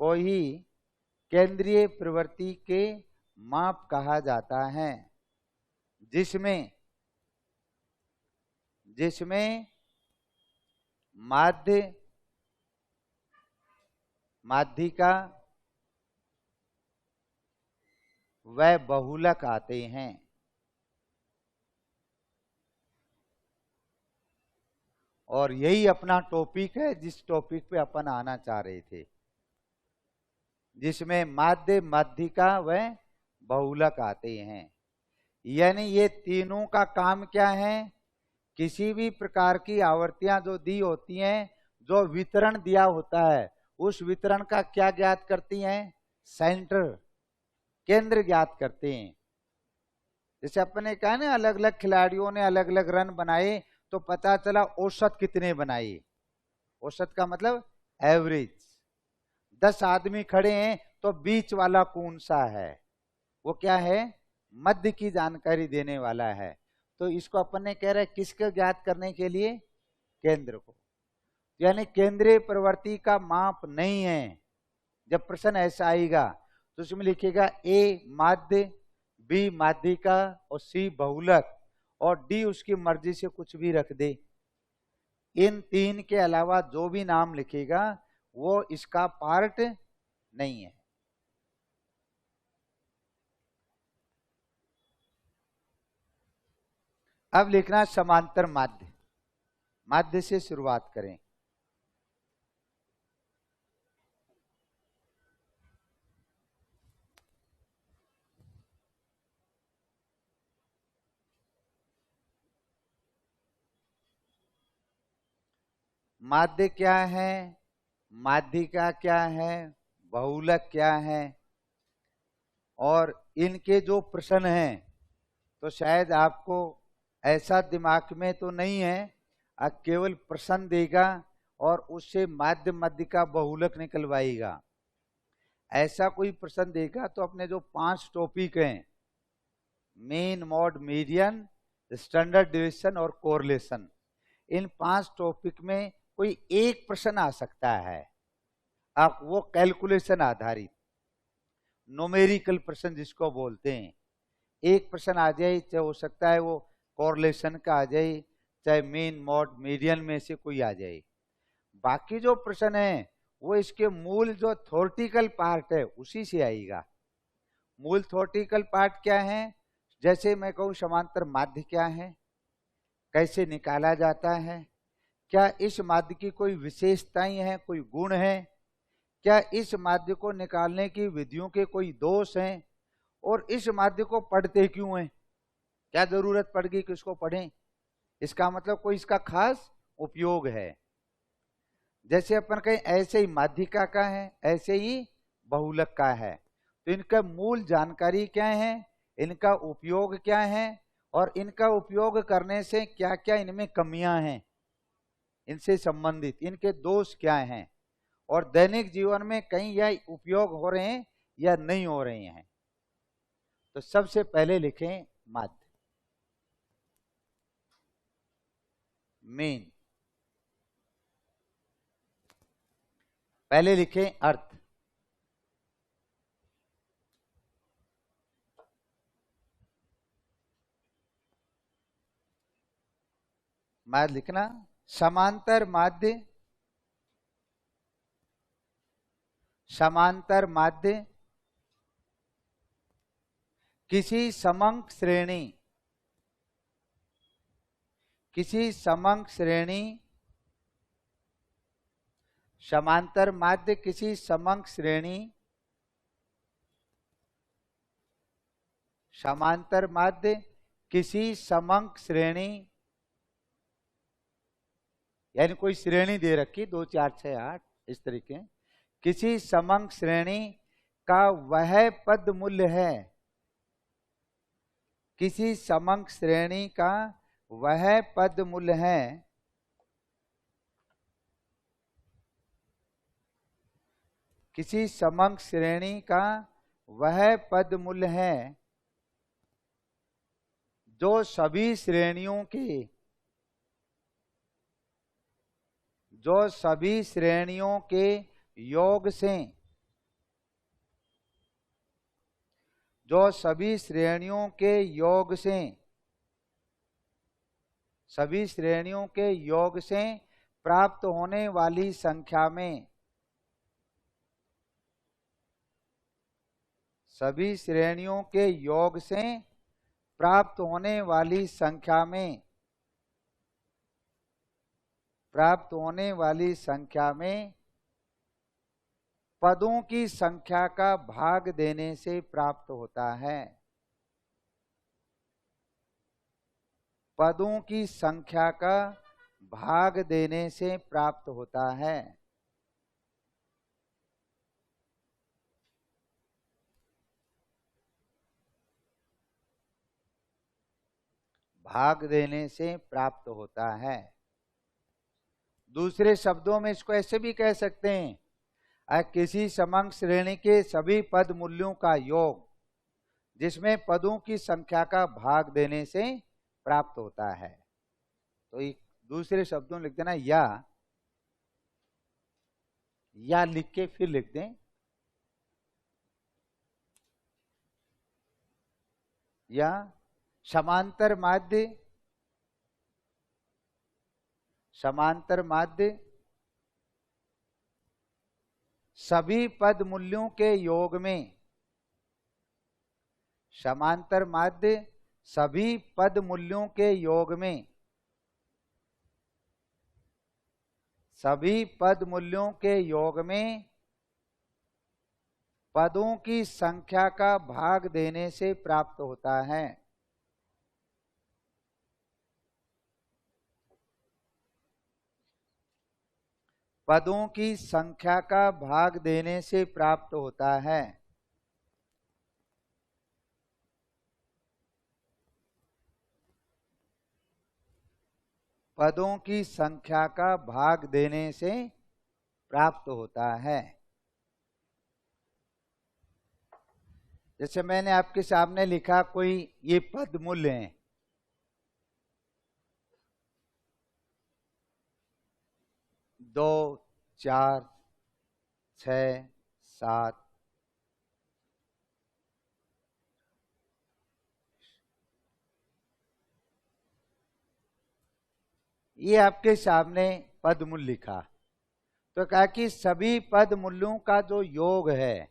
को ही केंद्रीय प्रवृत्ति के माप कहा जाता है, जिसमें माध्यिका व बहुलक आते हैं। और यही अपना टॉपिक है जिस टॉपिक पे अपन आना चाह रहे थे, जिसमें माध्य, माध्यिका व बहुलक आते हैं। यानी ये तीनों का काम क्या है? किसी भी प्रकार की आवर्तियां जो दी होती हैं, जो वितरण दिया होता है, उस वितरण का क्या ज्ञात करती हैं? सेंटर, केंद्र ज्ञात करते हैं। जैसे अपने कहा ना, अलग अलग खिलाड़ियों ने अलग अलग रन बनाए तो पता चला औसत कितने बनाए। औसत का मतलब एवरेज। 10 आदमी खड़े हैं तो बीच वाला कौन सा है, वो क्या है? मध्य की जानकारी देने वाला है। तो इसको अपन ने कह रहे हैं किसके ज्ञात करने के लिए? केंद्र को। यानी केंद्रीय प्रवृत्ति का माप नहीं है। जब प्रश्न ऐसा आएगा तो उसमें लिखेगा ए माध्य, बी माध्यिका और सी बहुलक और डी उसकी मर्जी से कुछ भी रख दे। इन तीन के अलावा जो भी नाम लिखेगा वो इसका पार्ट नहीं है। अब लिखना समांतर माध्य। माध्य से शुरुआत करें। माध्य क्या है, माध्यिका क्या है, बहुलक क्या है, और इनके जो प्रश्न हैं तो शायद आपको ऐसा दिमाग में तो नहीं है, केवल प्रश्न देगा और उससे माध्य, माध्यिका, बहुलक निकलवाएगा। ऐसा कोई प्रश्न देगा तो अपने जो 5 टॉपिक हैं, main, mod, median, standard deviation और कोरिलेशन, इन 5 टॉपिक में कोई एक प्रश्न आ सकता है। आप वो कैलकुलेशन आधारित न्यूमेरिकल प्रश्न जिसको बोलते हैं, एक प्रश्न आ जाए, चाहे हो सकता है वो कोरिलेशन का आ जाए, चाहे मेन, मॉड, मीडियन में से कोई आ जाए। बाकी जो प्रश्न है वो इसके मूल जो थ्योरेटिकल पार्ट है उसी से आएगा। मूल थ्योरेटिकल पार्ट क्या है? जैसे मैं कहूँ समांतर माध्य क्या है, कैसे निकाला जाता है, क्या इस माध्य की कोई विशेषताएं हैं, कोई गुण है, क्या इस माध्य को निकालने की विधियों के कोई दोष हैं, और इस माध्य को पढ़ते क्यों हैं, क्या जरूरत पड़ गई कि इसको पढ़ें, इसका मतलब कोई इसका खास उपयोग है। जैसे अपन कहें ऐसे ही माध्यिका का है, ऐसे ही बहुलक का है, तो इनका मूल जानकारी क्या है, इनका उपयोग क्या है, और इनका उपयोग करने से क्या क्या इनमें कमियां हैं, इनसे संबंधित इनके दोष क्या हैं, और दैनिक जीवन में कहीं यह उपयोग हो रहे हैं या नहीं हो रहे हैं। तो सबसे पहले लिखें माध्य, मेन। पहले लिखें अर्थ, माध्य लिखना। समांतर माध्य, समांतर माध्य किसी समंक श्रेणी, किसी समंक श्रेणी, समांतर माध्य किसी समंक श्रेणी, समांतर माध्य किसी समंक श्रेणी, यानी कोई श्रेणी दे रखी 2 4 6 8 इस तरीके, किसी समंक श्रेणी का वह पद मूल्य है, किसी समंक श्रेणी का वह पद मूल्य है किसी समंक श्रेणी का वह पद मूल्य है जो सभी श्रेणियों के, जो सभी श्रेणियों के योग से, जो सभी श्रेणियों के योग से, सभी श्रेणियों के योग से प्राप्त होने वाली संख्या में, सभी श्रेणियों के योग से प्राप्त होने वाली संख्या में, प्राप्त होने वाली संख्या में पदों की संख्या का भाग देने से प्राप्त होता है, पदों की संख्या का भाग देने से प्राप्त होता है। भाग देने से प्राप्त होता है। दूसरे शब्दों में इसको ऐसे भी कह सकते हैं, किसी समंक श्रेणी के सभी पद मूल्यों का योग जिसमें पदों की संख्या का भाग देने से प्राप्त होता है। तो एक दूसरे शब्दों में लिख देना या लिख के फिर लिख दें या समांतर माध्य, समांतर माध्य सभी पद मूल्यों के योग में, समांतर माध्य सभी पद मूल्यों के योग में, सभी पद मूल्यों के योग में पदों की संख्या का भाग देने से प्राप्त होता है। पदों की संख्या का भाग देने से प्राप्त होता है। पदों की संख्या का भाग देने से प्राप्त होता है। जैसे मैंने आपके सामने लिखा, कोई ये पद मूल्य हैं, 2 4 6 7, ये आपके सामने पद मूल्य लिखा। तो कहा कि सभी पद मूल्यों का जो योग है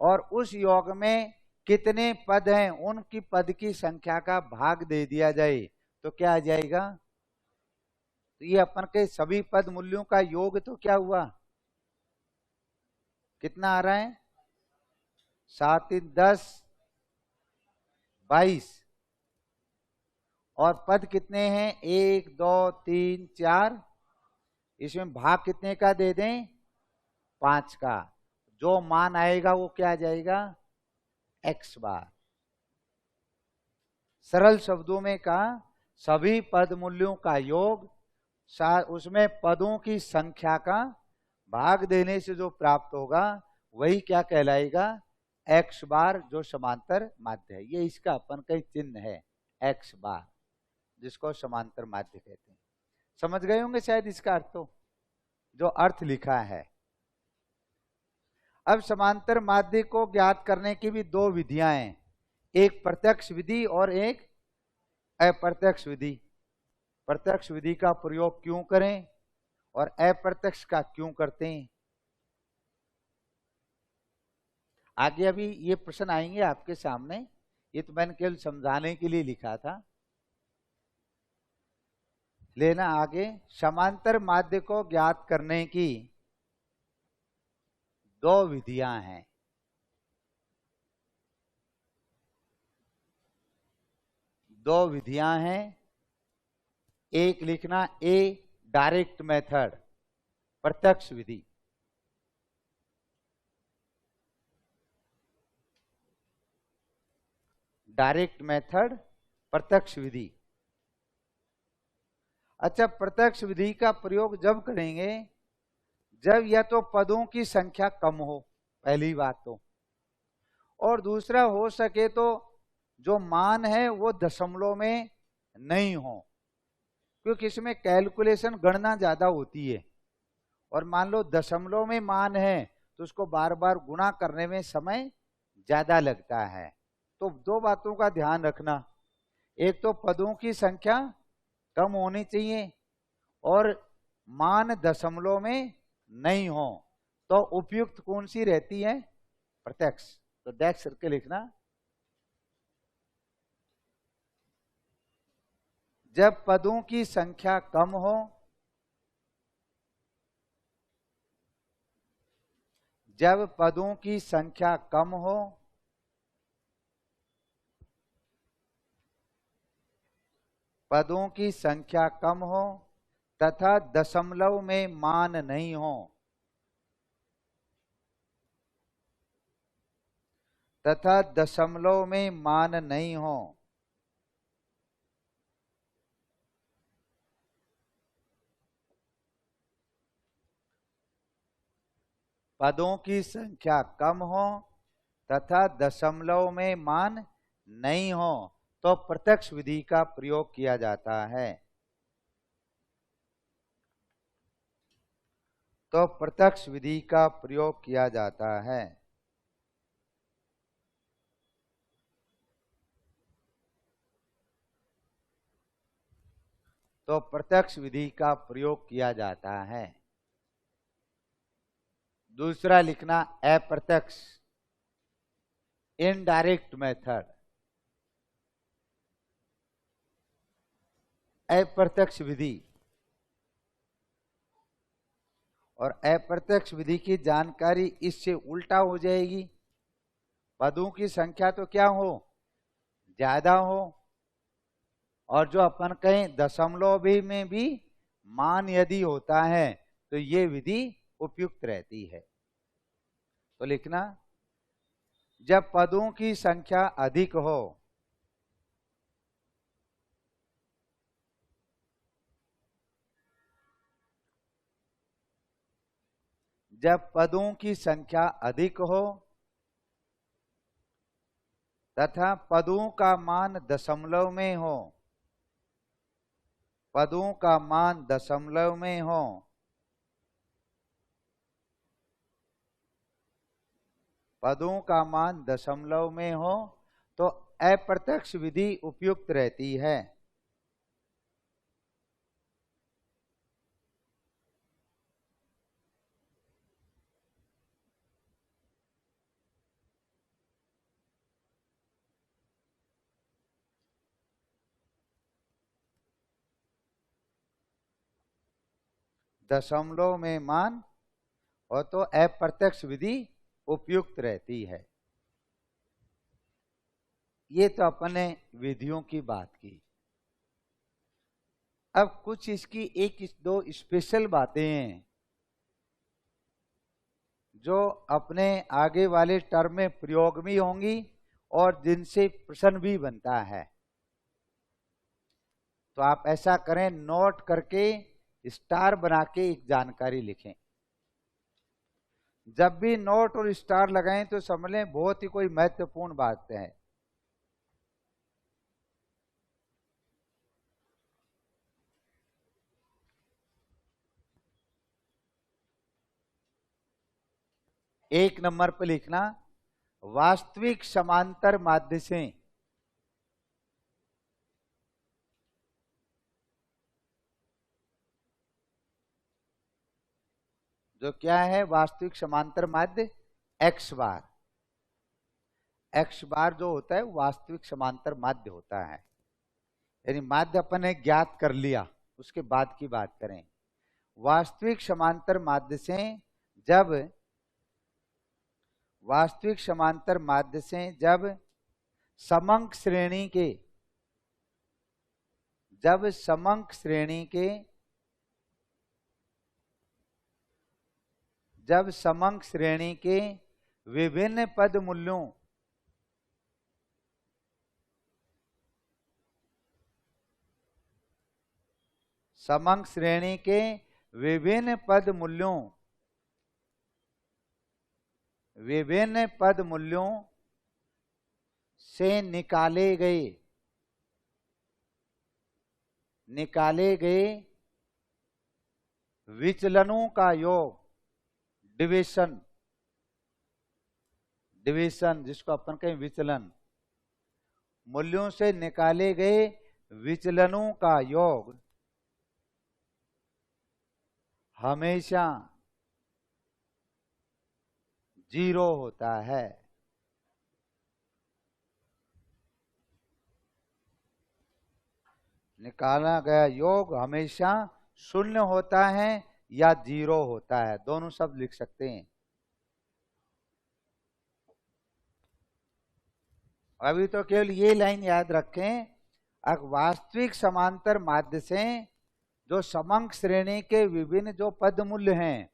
और उस योग में कितने पद हैं उनकी पद की संख्या का भाग दे दिया जाए तो क्या आ जाएगा? तो ये अपन के सभी पद मूल्यों का योग तो क्या हुआ, कितना आ रहा है? 7 3 10 22 और पद कितने हैं? 1 2 3 4। इसमें भाग कितने का दे दें? 5 का। जो मान आएगा वो क्या आ जाएगा? x बार। सरल शब्दों में कहा, सभी पद मूल्यों का योग उसमें पदों की संख्या का भाग देने से जो प्राप्त होगा वही क्या कहलाएगा? x बार, जो समांतर माध्य है। ये इसका अपन का चिन्ह है, x बार, जिसको समांतर माध्य कहते हैं। समझ गए होंगे शायद इसका अर्थ, तो जो अर्थ लिखा है। अब समांतर माध्य को ज्ञात करने की भी 2 विधियां हैं, एक प्रत्यक्ष विधि और एक अप्रत्यक्ष विधि। प्रत्यक्ष विधि का प्रयोग क्यों करें और अप्रत्यक्ष का क्यों करते हैं। आगे अभी ये प्रश्न आएंगे आपके सामने, ये तो मैंने केवल समझाने के लिए लिखा था। लेना आगे, समांतर माध्य को ज्ञात करने की दो विधियां हैं। दो विधियां हैं, एक लिखना ए डायरेक्ट मेथड, प्रत्यक्ष विधि। डायरेक्ट मेथड, प्रत्यक्ष विधि। अच्छा, प्रत्यक्ष विधि का प्रयोग जब करेंगे जब या तो पदों की संख्या कम हो, पहली बात तो, और दूसरा हो सके तो जो मान है वो दशमलव में नहीं हो, क्योंकि इसमें कैलकुलेशन गणना ज्यादा होती है। और मान लो दशमलव में मान है तो उसको बार बार गुणा करने में समय ज्यादा लगता है। तो दो बातों का ध्यान रखना, एक तो पदों की संख्या कम होनी चाहिए और मान दशमलव में नहीं हो, तो उपयुक्त कौन सी रहती है, प्रत्यक्ष। तो डैश करके लिखना, जब पदों की संख्या कम हो, जब पदों की संख्या कम हो, पदों की संख्या कम हो तथा दशमलव में मान नहीं हो, तथा दशमलव में मान नहीं हो, पदों की संख्या कम हो तथा दशमलव में मान नहीं हो, तो प्रत्यक्ष विधि का प्रयोग किया जाता है। तो प्रत्यक्ष विधि का प्रयोग किया जाता है। तो प्रत्यक्ष विधि का प्रयोग किया जाता है। दूसरा लिखना अप्रत्यक्ष, इनडायरेक्ट मेथड। अप्रत्यक्ष विधि और अप्रत्यक्ष विधि की जानकारी इससे उल्टा हो जाएगी। पदों की संख्या तो क्या हो, ज्यादा हो, और जो अपन कहें दशमलव भी में भी मान यदि होता है तो ये विधि उपयुक्त रहती है। तो लिखना, जब पदों की संख्या अधिक हो, जब पदों की संख्या अधिक हो तथा पदों का मान दशमलव में हो, पदों का मान दशमलव में हो, पदों का मान दशमलव में हो, तो अप्रत्यक्ष विधि उपयुक्त रहती है। दशमलव में मान हो तो अप्रत्यक्ष विधि उपयुक्त रहती है। ये तो अपने विधियों की बात की। अब कुछ इसकी एक दो स्पेशल बातें हैं जो अपने आगे वाले टर्म में प्रयोग में होंगी और जिनसे प्रश्न भी बनता है। तो आप ऐसा करें, नोट करके स्टार बना के एक जानकारी लिखें। जब भी नोट और स्टार लगाएं तो समझ लें बहुत ही कोई महत्वपूर्ण बात है। एक नंबर पर लिखना, वास्तविक समांतर माध्य से जो क्या है वास्तविक समांतर माध्य x बार। x बार जो होता है वास्तविक समांतर माध्य होता है। यानी माध्य अपन ने ज्ञात कर लिया, उसके बाद की बात करें। वास्तविक समांतर माध्य से जब समंक श्रेणी के विभिन्न पद मूल्यों समंक श्रेणी के विभिन्न पद मूल्यों से निकाले गए विचलनों का योग, डिवीजन जिसको अपन कहें विचलन, मूल्यों से निकाले गए विचलनों का योग हमेशा 0 होता है। निकाला गया योग हमेशा 0 होता है या 0 होता है, दोनों शब्द लिख सकते हैं। अभी तो केवल ये लाइन याद रखें, अब वास्तविक समांतर माध्य से जो समंक श्रेणी के विभिन्न जो पद मूल्य हैं,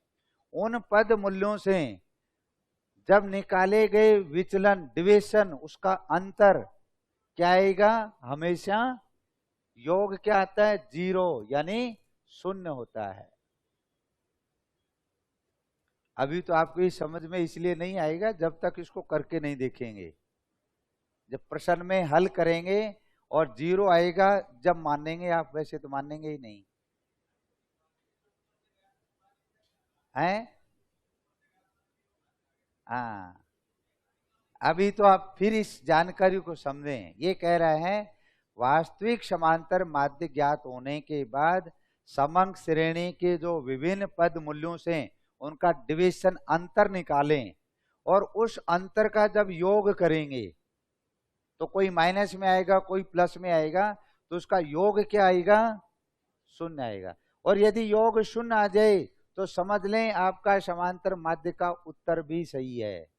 उन पद मूल्यों से जब निकाले गए विचलन, डिवीजन, उसका अंतर क्या आएगा, हमेशा योग क्या आता है, 0 यानी 0 होता है। अभी तो आपको ये समझ में इसलिए नहीं आएगा जब तक इसको करके नहीं देखेंगे। जब प्रश्न में हल करेंगे और 0 आएगा जब मानेंगे आप, वैसे तो मानेंगे ही नहीं हैं। हाँ, अभी तो आप फिर इस जानकारी को समझें। ये कह रहा है वास्तविक समांतर माध्य ज्ञात होने के बाद समंक श्रेणी के जो विभिन्न पद मूल्यों से उनका डिवीजन अंतर निकालें और उस अंतर का जब योग करेंगे तो कोई माइनस में आएगा, कोई प्लस में आएगा, तो उसका योग क्या आएगा, 0 आएगा। और यदि योग 0 आ जाए तो समझ लें आपका समांतर माध्य का उत्तर भी सही है।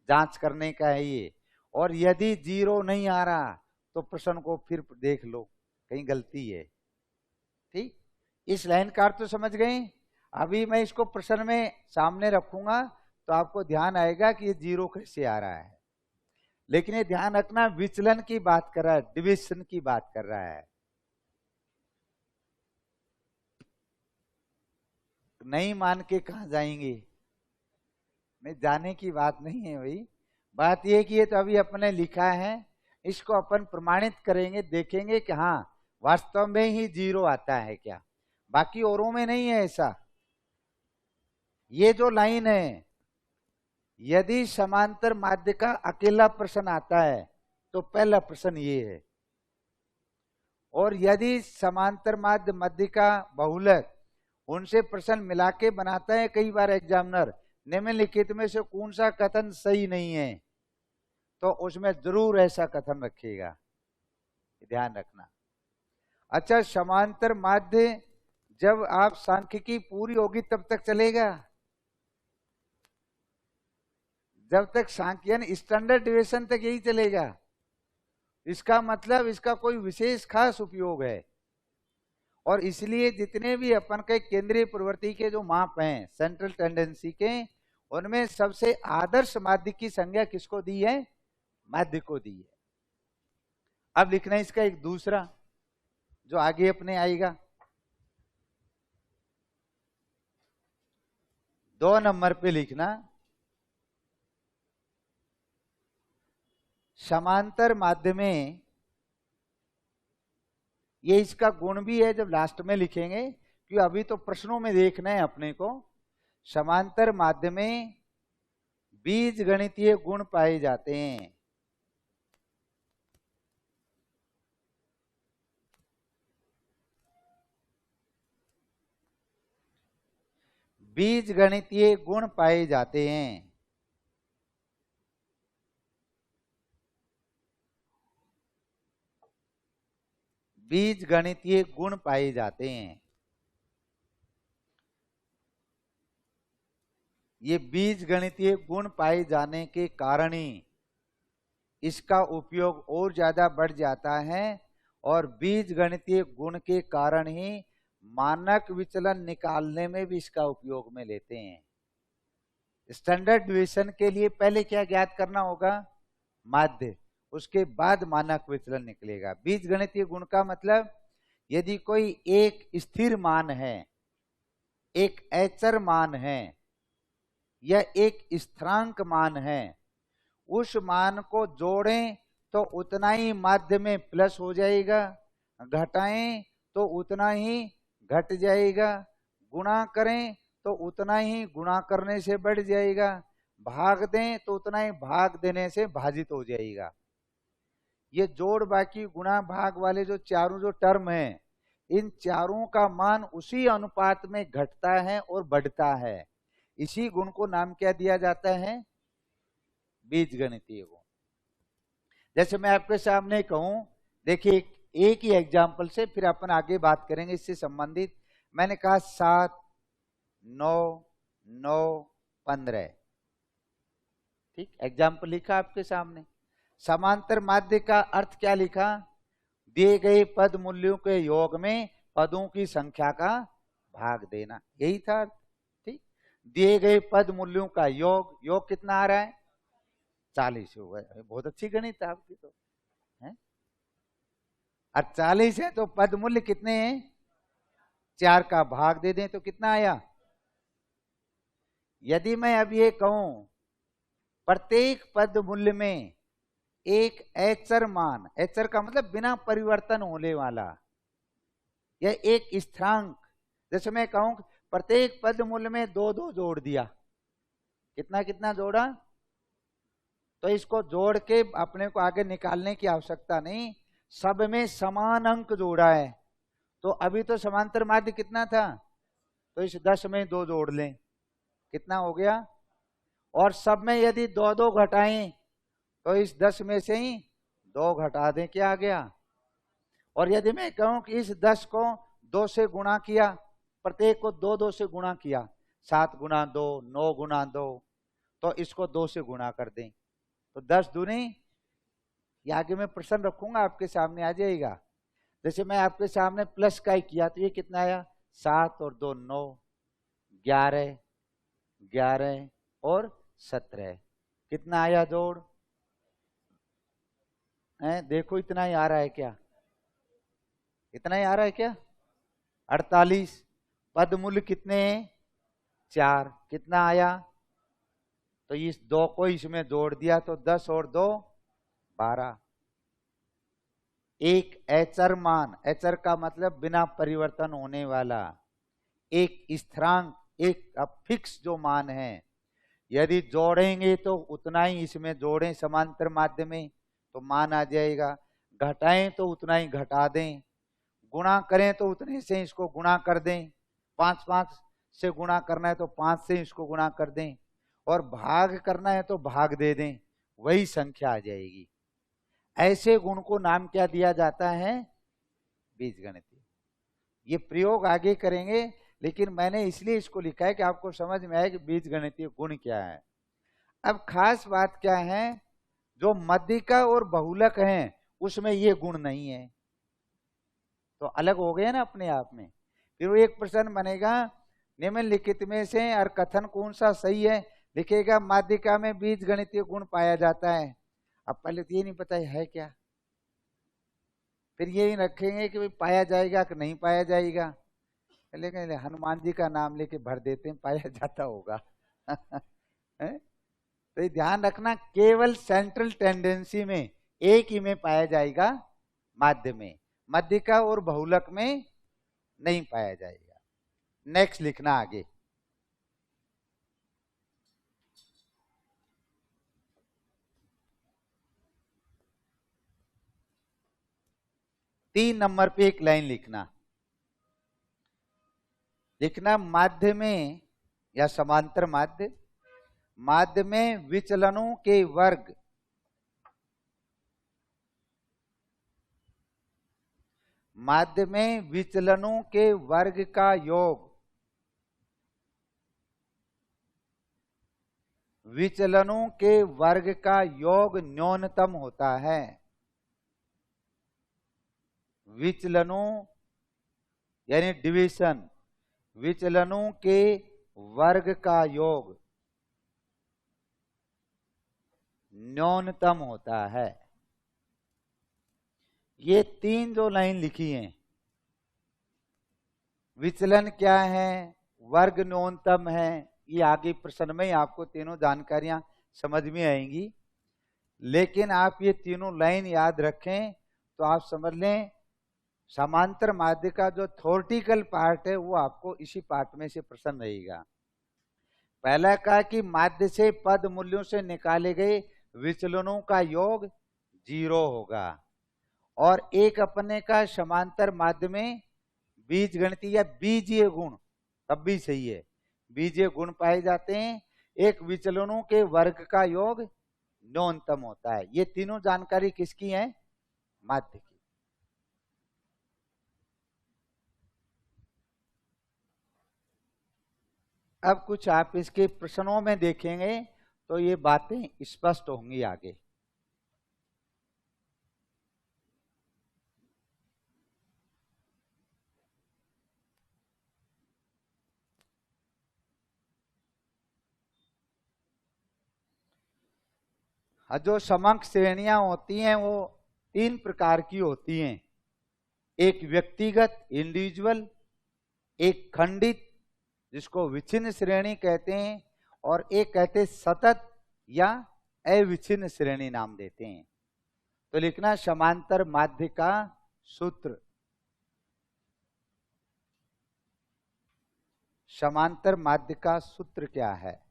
जांच करने का है ये। और यदि 0 नहीं आ रहा तो प्रश्न को फिर देख लो, कहीं गलती है। ठीक, इस लाइन का अर्थ तो समझ गए। अभी मैं इसको प्रश्न में सामने रखूंगा तो आपको ध्यान आएगा कि ये 0 कैसे आ रहा है। लेकिन ये ध्यान रखना विचलन की बात कर रहा है, डिवीजन की बात कर रहा है। नहीं मान के कहां जाएंगे, नहीं जाने की बात नहीं है भाई। बात यह कि ये तो अभी अपने लिखा है, इसको अपन प्रमाणित करेंगे, देखेंगे कि हाँ वास्तव में ही 0 आता है क्या, बाकी औरों में नहीं है ऐसा। ये जो लाइन है, यदि समांतर माध्य का अकेला प्रश्न आता है तो पहला प्रश्न ये है, और यदि समांतर माध्य मध्य का बहुलक उनसे प्रश्न मिला के बनाता है कई बार एग्जामिनर, निम्नलिखित में से कौन सा कथन सही नहीं है, तो उसमें जरूर ऐसा कथन रखिएगा, ध्यान रखना। अच्छा, समांतर माध्य जब आप सांख्यिकी पूरी होगी तब तक चलेगा, जब तक सांख्यन स्टैंडर्ड डिविएशन तक यही चलेगा। इसका मतलब इसका कोई विशेष खास उपयोग है। और इसलिए जितने भी अपन के केंद्रीय प्रवृत्ति के जो माप हैं सेंट्रल टेंडेंसी के, उनमें सबसे आदर्श माध्य की संज्ञा किसको दी है, माध्य को दी है। अब लिखना है इसका एक दूसरा जो आगे अपने आएगा, 2 नंबर पे लिखना, समांतर माध्य में, ये इसका गुण भी है जब लास्ट में लिखेंगे, क्योंकि अभी तो प्रश्नों में देखना है अपने को। समांतर माध्य में बीज गणितीय गुण पाए जाते हैं। बीज गणितीय गुण पाए जाते हैं। बीज गणितीय गुण पाए जाते हैं। ये बीज गणितीय गुण पाए जाने के कारण ही इसका उपयोग और ज्यादा बढ़ जाता है, और बीज गणितीय गुण के कारण ही मानक विचलन निकालने में भी इसका उपयोग में लेते हैं। स्टैंडर्ड डिवीजन के लिए पहले क्या ज्ञात करना होगा? माध्य, उसके बाद मानक विचलन निकलेगा। बीज गणितीय गुण का मतलब यदि कोई एक स्थिर मान है, एक अचर मान है या एक स्थिरांक मान है, उस मान को जोड़ें तो उतना ही माध्य में प्लस हो जाएगा, घटाएं तो उतना ही घट जाएगा, गुणा करें तो उतना ही गुणा करने से बढ़ जाएगा, भाग दें तो उतना ही भाग देने से भाजित हो जाएगा। ये जोड़ बाकी गुणा भाग वाले जो चारों जो टर्म हैं, इन चारों का मान उसी अनुपात में घटता है और बढ़ता है। इसी गुण को नाम क्या दिया जाता है? बीज गणितीय गुण। जैसे मैं आपके सामने कहूं, देखिए एक ही एग्जाम्पल से फिर अपन आगे बात करेंगे इससे संबंधित। मैंने कहा 7, 9, 9, 15, ठीक, एग्जाम्पल लिखा आपके सामने। समांतर माध्य का अर्थ क्या लिखा? दिए गए पद मूल्यों के योग में पदों की संख्या का भाग देना, यही था। ठीक, दिए गए पद मूल्यों का योग, योग कितना आ रहा है? 40 होगा। बहुत अच्छी गणित है आपकी तो है। और 40 है तो पद मूल्य कितने हैं? 4 का भाग दे दें तो कितना आया? यदि मैं अब ये कहूं प्रत्येक पद मूल्य में एक अचर मान, अचर का मतलब बिना परिवर्तन होने वाला, या एक स्थिरांक, जैसे मैं कहूं प्रत्येक पद मूल्य में 2-2 जोड़ दिया, कितना कितना जोड़ा? तो इसको जोड़ के अपने को आगे निकालने की आवश्यकता नहीं, सब में समान अंक जोड़ा है। तो अभी तो समांतर माध्य कितना था? तो इस 10 में 2 जोड़ लें, कितना हो गया? और सब में यदि 2-2 घटाएं तो इस 10 में से ही 2 घटा दें, क्या आ गया? और यदि मैं कहूं कि इस 10 को 2 से गुणा किया, प्रत्येक को 2-2 से गुणा किया, 7 गुणा 2, 9 गुणा 2, तो इसको 2 से गुणा कर दें तो 10 दूनी, ये आगे मैं प्रश्न रखूंगा आपके सामने आ जाएगा। जैसे मैं आपके सामने प्लस का ही किया तो ये कितना आया? 7 और 2 9, 11, 11 और 17, कितना आया जोड़? देखो इतना ही आ रहा है क्या? इतना ही आ रहा है क्या? 48। पद मूल्य कितने हैं? 4, कितना आया? तो इस 2 को इसमें जोड़ दिया तो 10 और 2 12। एक अचर मान, अचर का मतलब बिना परिवर्तन होने वाला, एक स्थिरांक, एक फिक्स जो मान है, यदि जोड़ेंगे तो उतना ही इसमें जोड़ें समांतर माध्य में तो मान आ जाएगा, घटाएं तो उतना ही घटा दें, गुणा करें तो उतने से इसको गुणा कर दें, 5-5 से गुणा करना है तो 5 से इसको गुणा कर दें, और भाग करना है तो भाग दे दें, वही संख्या आ जाएगी। ऐसे गुण को नाम क्या दिया जाता है? बीजगणितीय। ये प्रयोग आगे करेंगे, लेकिन मैंने इसलिए इसको लिखा है कि आपको समझ में आए कि बीजगणितीय गुण क्या है। अब खास बात क्या है, जो मध्यिका और बहुलक हैं उसमें ये गुण नहीं है, तो अलग हो गए ना अपने आप में। फिर वो एक प्रश्न बनेगा, निम्नलिखित में से और कथन कौन सा सही है? लिखेगा माध्यिका में बीजगणितीय गुण पाया जाता है। अब पहले तो ये नहीं पता है क्या, फिर ये रखेंगे कि भाई पाया जाएगा कि नहीं पाया जाएगा, लेकिन हनुमान जी का नाम लेके भर देते हैं पाया जाता होगा। तो ये ध्यान रखना, केवल सेंट्रल टेंडेंसी में एक ही में पाया जाएगा, माध्य में, मध्यिका और बहुलक में नहीं पाया जाएगा। नेक्स्ट लिखना आगे। तीन नंबर पे एक लाइन लिखना, माध्य में या समांतर माध्य, माध्य में विचलनों के वर्ग, माध्य में विचलनों के वर्ग का योग, विचलनों के वर्ग का योग न्यूनतम होता है। विचलनों यानी डिवीजन, विचलनों के वर्ग का योग न्यूनतम होता है। ये तीन जो लाइन लिखी हैं, विचलन क्या है, वर्ग न्यूनतम है, ये आगे प्रश्न में आपको तीनों जानकारियां समझ में आएंगी। लेकिन आप ये तीनों लाइन याद रखें तो आप समझ लें समांतर माध्य का जो थ्योरेटिकल पार्ट है वो आपको इसी पार्ट में से प्रश्न रहेगा। पहला कहा कि माध्य से पद मूल्यों से निकाले गए विचलनों का योग 0 होगा। और एक अपने का समांतर माध्य में बीजगणितीय या बीजीय गुण, तब भी सही है, बीजीय गुण पाए जाते हैं। एक विचलनों के वर्ग का योग न्यूनतम होता है। ये तीनों जानकारी किसकी है, माध्य की। अब कुछ आप इसके प्रश्नों में देखेंगे तो ये बातें स्पष्ट होंगी आगे। जो समकक्ष श्रेणियां होती हैं वो 3 प्रकार की होती हैं। एक व्यक्तिगत इंडिविजुअल, एक खंडित जिसको विच्छिन्न श्रेणी कहते हैं, और एक कहते सतत या अविच्छिन्न श्रेणी नाम देते हैं। तो लिखना समांतर माध्य का सूत्र। समांतर माध्य का सूत्र क्या है?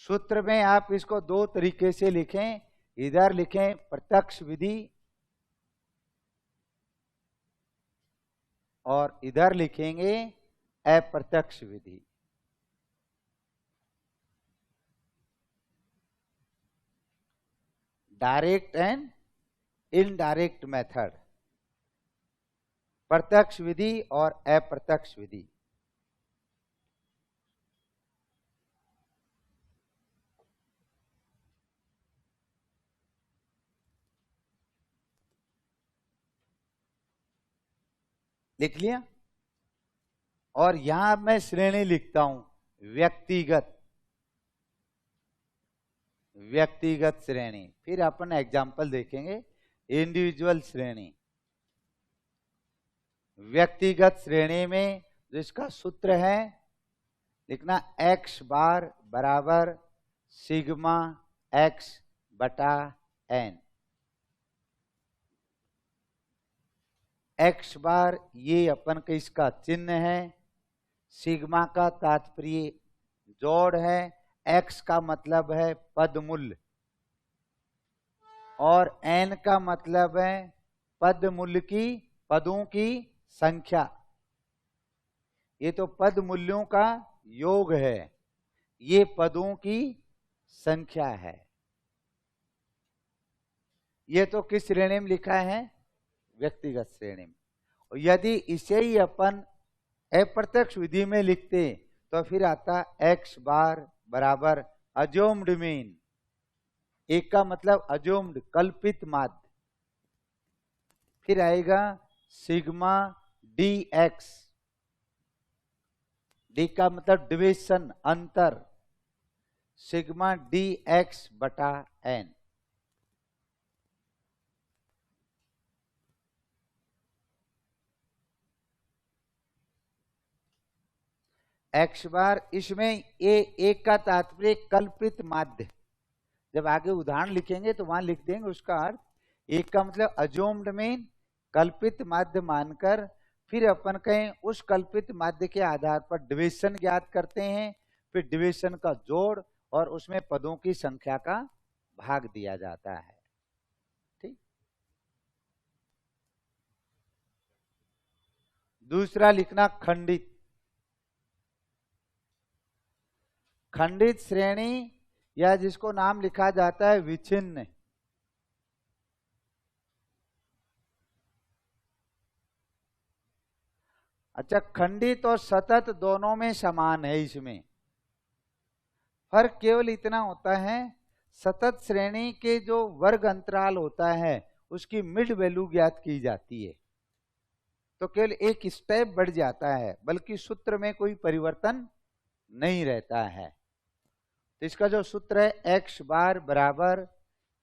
सूत्र में आप इसको 2 तरीके से लिखें। इधर लिखें प्रत्यक्ष विधि और इधर लिखेंगे अप्रत्यक्ष विधि। डायरेक्ट एंड इनडायरेक्ट मेथड, प्रत्यक्ष विधि और अप्रत्यक्ष विधि। लिख लिया? और यहां मैं श्रेणी लिखता हूं, व्यक्तिगत, व्यक्तिगत श्रेणी। फिर अपन एग्जाम्पल देखेंगे। इंडिविजुअल श्रेणी, व्यक्तिगत श्रेणी में जो इसका सूत्र है लिखना x बार बराबर सिग्मा x बटा n। x बार ये अपन का इसका चिन्ह है, सिग्मा का तात्पर्य जोड़ है, x का मतलब है पद मूल्य और n का मतलब है पद मूल्य की, पदों की संख्या। ये तो पद मूल्यों का योग है, ये पदों की संख्या है। ये तो किस श्रेणी में लिखा है? व्यक्तिगत श्रेणी में। और यदि इसे ही अपन अप्रत्यक्ष विधि में लिखते तो फिर आता x बार बराबर अज्यूम्ड मीन। एक का मतलब अज्यूम्ड कल्पित माध्य, फिर आएगा सिग्मा dx, डी का मतलब डिवीजन अंतर, सिग्मा dx बटा n। x बार, इसमें एक का तात्पर्य कल्पित माध्य। जब आगे उदाहरण लिखेंगे तो वहां लिख देंगे उसका अर्थ। एक का मतलब अज्यूम्ड मीन, कल्पित माध्य मानकर फिर अपन कहें उस कल्पित माध्य के आधार पर डिवीजन ज्ञात करते हैं, फिर डिवीजन का जोड़ और उसमें पदों की संख्या का भाग दिया जाता है। दूसरा लिखना खंडित। खंडित श्रेणी या जिसको नाम लिखा जाता है विच्छिन्न। अच्छा, खंडित और सतत दोनों में समान है। इसमें फर्क केवल इतना होता है, सतत श्रेणी के जो वर्ग अंतराल होता है उसकी मिड वैल्यू ज्ञात की जाती है, तो केवल एक स्टेप बढ़ जाता है, बल्कि सूत्र में कोई परिवर्तन नहीं रहता है। तो इसका जो सूत्र है x बार बराबर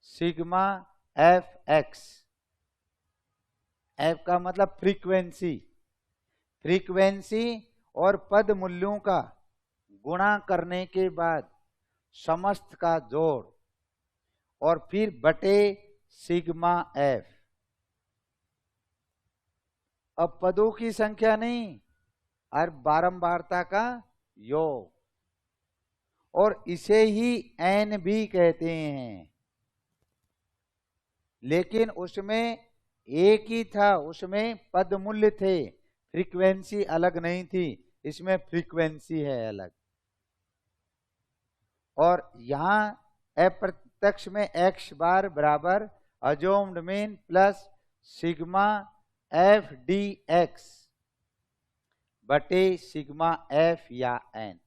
सिग्मा एफ एक्स। एफ का मतलब फ्रीक्वेंसी, फ्रीक्वेंसी और पद मूल्यों का गुणा करने के बाद समस्त का जोड़ और फिर बटे सिग्मा एफ। अब पदों की संख्या नहीं और बारंबारता का योग, और इसे ही एन भी कहते हैं। लेकिन उसमें एक ही था, उसमें पद मूल्य थे, फ्रीक्वेंसी अलग नहीं थी। इसमें फ्रीक्वेंसी है अलग। और यहां अप्रत्यक्ष में x बार बराबर assumed mean plus sigma F D x बटे सिग्मा एफ या एन।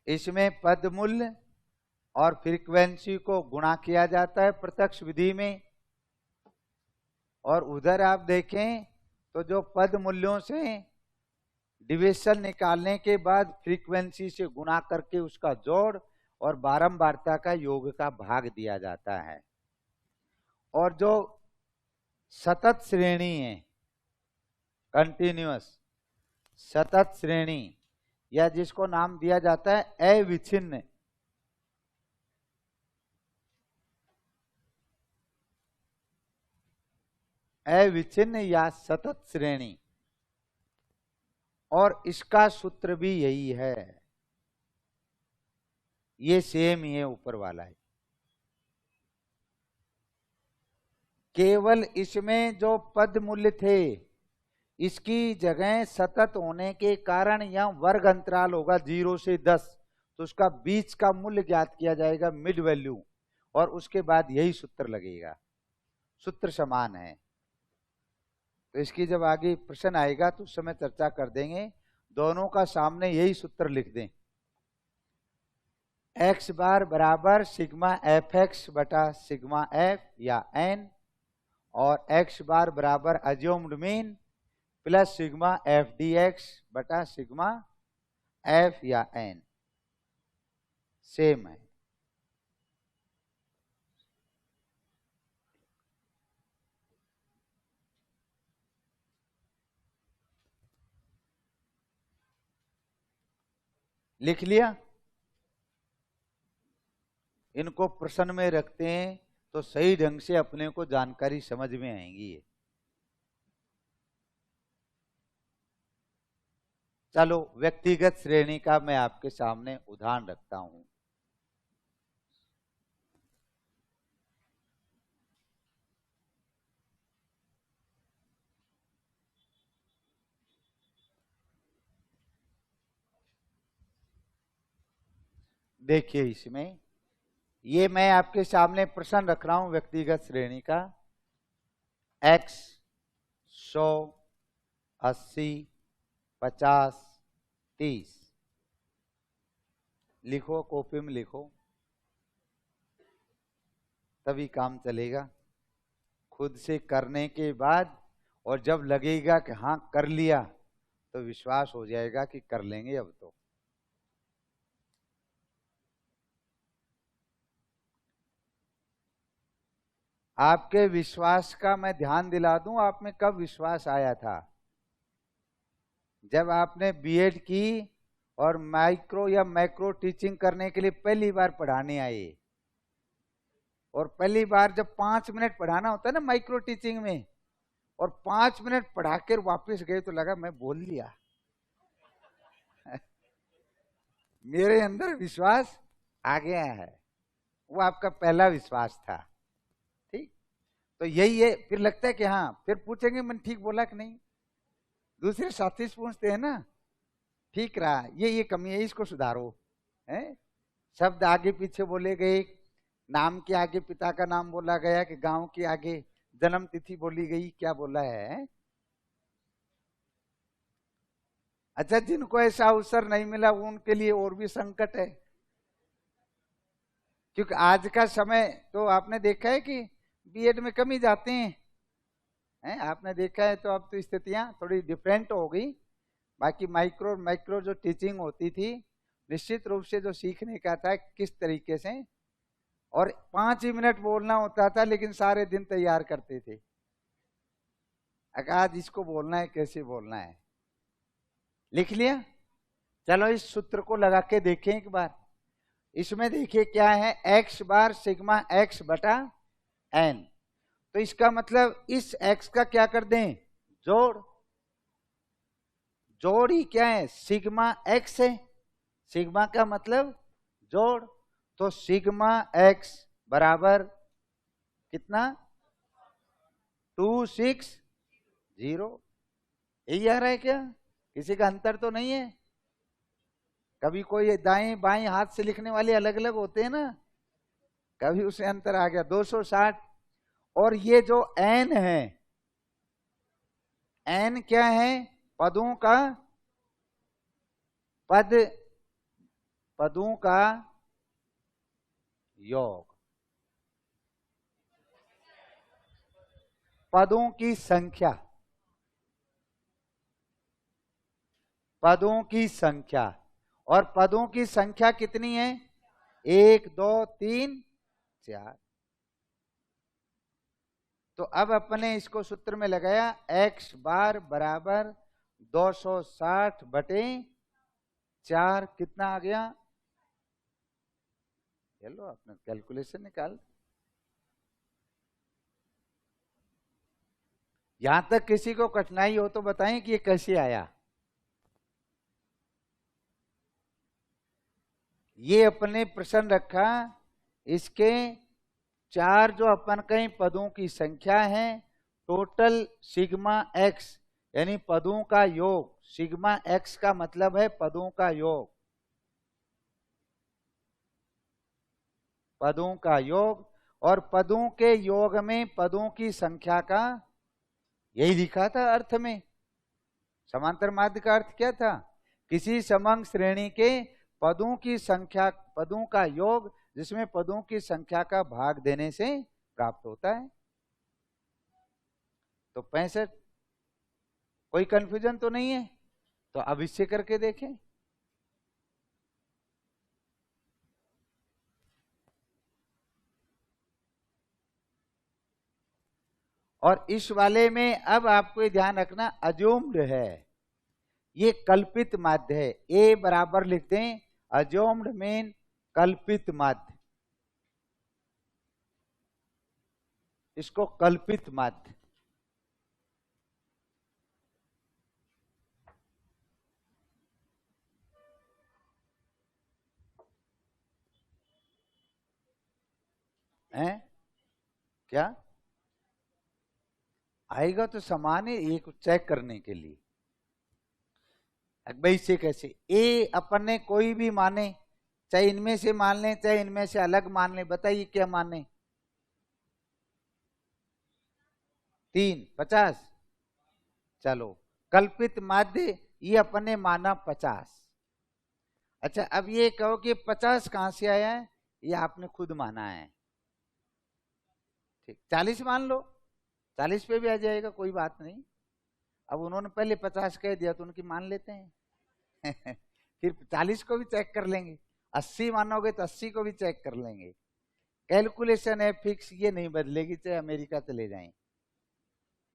इसमें पद मूल्य और फ्रीक्वेंसी को गुणा किया जाता है प्रत्यक्ष विधि में, और उधर आप देखें तो जो पद मूल्यों से डिविजन निकालने के बाद फ्रीक्वेंसी से गुणा करके उसका जोड़ और बारंबारता का योग का भाग दिया जाता है। और जो सतत श्रेणी है, कंटिन्यूअस सतत श्रेणी, या जिसको नाम दिया जाता है अविच्छिन्न, अविच्छिन्न या सतत श्रेणी, और इसका सूत्र भी यही है, ये सेम ही है ऊपर वाला है। केवल इसमें जो पद मूल्य थे इसकी जगह सतत होने के कारण यहां वर्ग अंतराल होगा 0 से 10, तो उसका बीच का मूल्य ज्ञात किया जाएगा मिड वैल्यू, और उसके बाद यही सूत्र लगेगा। सूत्र समान है। तो इसकी जब आगे प्रश्न आएगा तो उस समय चर्चा कर देंगे। दोनों का सामने यही सूत्र लिख दें, x बार बराबर सिग्मा एफ एक्स बटा सिग्मा एफ या एन, और x बार बराबर assumed mean plus sigma F D x बटा सिग्मा एफ या एन, सेम है। लिख लिया? इनको प्रश्न में रखते हैं तो सही ढंग से अपने को जानकारी समझ में आएगी। चलो व्यक्तिगत श्रेणी का मैं आपके सामने उदाहरण रखता हूं। देखिए, इसमें ये मैं आपके सामने प्रश्न रख रहा हूं व्यक्तिगत श्रेणी का। x 100 80 50 30 लिखो, कॉपी में लिखो, तभी काम चलेगा। खुद से करने के बाद और जब लगेगा कि हाँ कर लिया तो विश्वास हो जाएगा कि कर लेंगे अब तो। आपके विश्वास का मैं ध्यान दिला दूं, आप में कब विश्वास आया था? जब आपने बीएड की और माइक्रो या मैक्रो टीचिंग करने के लिए पहली बार पढ़ाने आए, और पहली बार जब 5 मिनट पढ़ाना होता है ना माइक्रो टीचिंग में, और 5 मिनट पढ़ा कर वापिस गए तो लगा मैं बोल लिया। मेरे अंदर विश्वास आ गया है, वो आपका पहला विश्वास था। ठीक, तो यही है। फिर लगता है कि हाँ, फिर पूछेंगे मैंने ठीक बोला कि नहीं। दूसरे साथी से पूछते हैं ना, ठीक रहा, ये कमी है, इसको सुधारो। है, शब्द आगे पीछे बोले गए, नाम के आगे पिता का नाम बोला गया कि गांव के आगे जन्म तिथि बोली गई, क्या बोला है। अच्छा, जिनको ऐसा अवसर नहीं मिला उनके लिए और भी संकट है, क्योंकि आज का समय तो आपने देखा है कि बीएड में कम ही जाते हैं, आपने देखा है। तो अब तो स्थितियां थोड़ी डिफरेंट हो गई। बाकी माइक्रो जो टीचिंग होती थी, निश्चित रूप से जो सीखने का था किस तरीके से, और 5 ही मिनट बोलना होता था लेकिन सारे दिन तैयार करते थे। आज इसको बोलना है, कैसे बोलना है, लिख लिया। चलो इस सूत्र को लगा के देखें एक बार। इसमें देखिए क्या है, x बार सिग्मा x बटा n। तो इसका मतलब इस x का क्या कर दें, जोड़। जोड़ ही क्या है, सिग्मा x है। सिग्मा का मतलब जोड़। तो सिग्मा x बराबर कितना, 260। यही आ रहा है क्या, किसी का अंतर तो नहीं है। कभी कोई दाएं बाएं हाथ से लिखने वाले अलग अलग होते हैं ना, कभी उसे अंतर आ गया 260। और ये जो n है, n क्या है, पदों का पदों का योग, पदों की संख्या, पदों की संख्या। और पदों की संख्या कितनी है, 1 2 3 4। तो अब अपने इसको सूत्र में लगाया, x बार बराबर 260 बटे 4। कितना आ गया, चलो अपना कैलकुलेशन निकाल। यहां तक किसी को कठिनाई हो तो बताएं कि ये कैसे आया। ये अपने प्रश्न रखा, इसके 4 जो अपन कहीं पदों की संख्या है, टोटल सिग्मा x यानी पदों का योग। सिग्मा x का मतलब है पदों का योग, पदों का योग। और पदों के योग में पदों की संख्या का, यही लिखा था अर्थ में। समांतर माध्य का अर्थ क्या था, किसी समंग श्रेणी के पदों की संख्या, पदों का योग जिसमें पदों की संख्या का भाग देने से प्राप्त होता है। तो 65, कोई कंफ्यूजन तो नहीं है। तो अब इससे करके देखें। और इस वाले में अब आपको ये ध्यान रखना, अज्यूम्ड है, ये कल्पित माध्य है। ए बराबर लिखते हैं अज्यूम्ड मीन कल्पित माध्य, इसको कल्पित माध्य। हैं क्या आएगा, तो समान है, एक चेक करने के लिए। भाई से कैसे, ए अपन ने कोई भी माने, चाहे इनमें से मान लें चाहे इनमें से अलग मान लें, बताइए क्या माने। 3 50। चलो कल्पित माध्य ये अपन ने माना 50। अच्छा अब ये कहो कि 50 कहां से आया है, ये आपने खुद माना है। ठीक, 40 मान लो, 40 पे भी आ जाएगा, कोई बात नहीं। अब उन्होंने पहले 50 कह दिया तो उनकी मान लेते हैं। फिर 40 को भी चेक कर लेंगे, 80 मानोगे तो 80 को भी चेक कर लेंगे। कैलकुलेशन है फिक्स, ये नहीं बदलेगी, चाहे अमेरिका चले जाएं,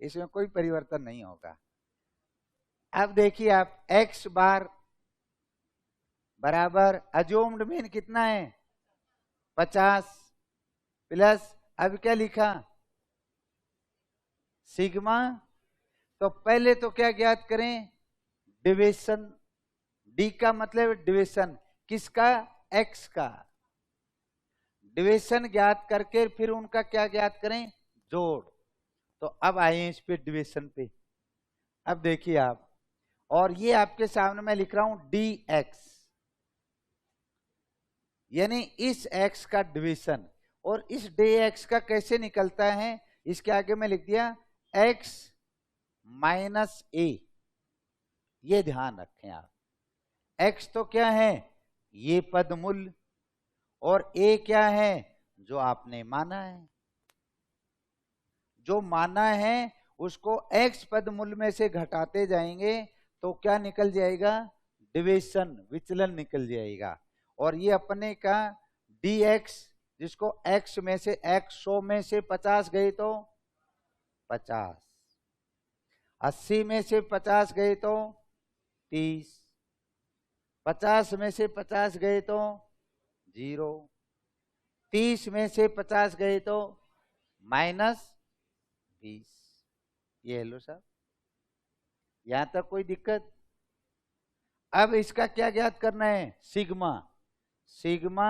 इसमें कोई परिवर्तन नहीं होगा। अब देखिए आप, x बार बराबर अज्यूम्ड मीन कितना है 50, प्लस, अब क्या लिखा, सिग्मा। तो पहले तो क्या ज्ञात करें, डिविजन। डी का मतलब डिविजन किसका, एक्स का। डिविजन ज्ञात करके फिर उनका क्या ज्ञात करें, जोड़। तो अब आइए इस पे डिविजन पे। अब देखिए आप, और ये आपके सामने मैं लिख रहा हूं डी एक्स, यानी इस एक्स का डिविजन। और इस डी एक्स का कैसे निकलता है, इसके आगे मैं लिख दिया एक्स माइनस ए। ये ध्यान रखें आप, एक्स तो क्या है, ये पदमूल, और ए क्या है, जो आपने माना है। जो माना है उसको एक्स पदमूल में से घटाते जाएंगे तो क्या निकल जाएगा, डिविजन, विचलन निकल जाएगा। और ये अपने का डी एक्स, जिसको एक्स में से, एक्स 100 में से 50 गए तो 50, 80 में से 50 गए तो 30, 50 में से 50 गए तो 0, 30 में से 50 गए तो -20। ये लो साहब, यहां तक कोई दिक्कत। अब इसका क्या ज्ञात करना है, सिग्मा, सिग्मा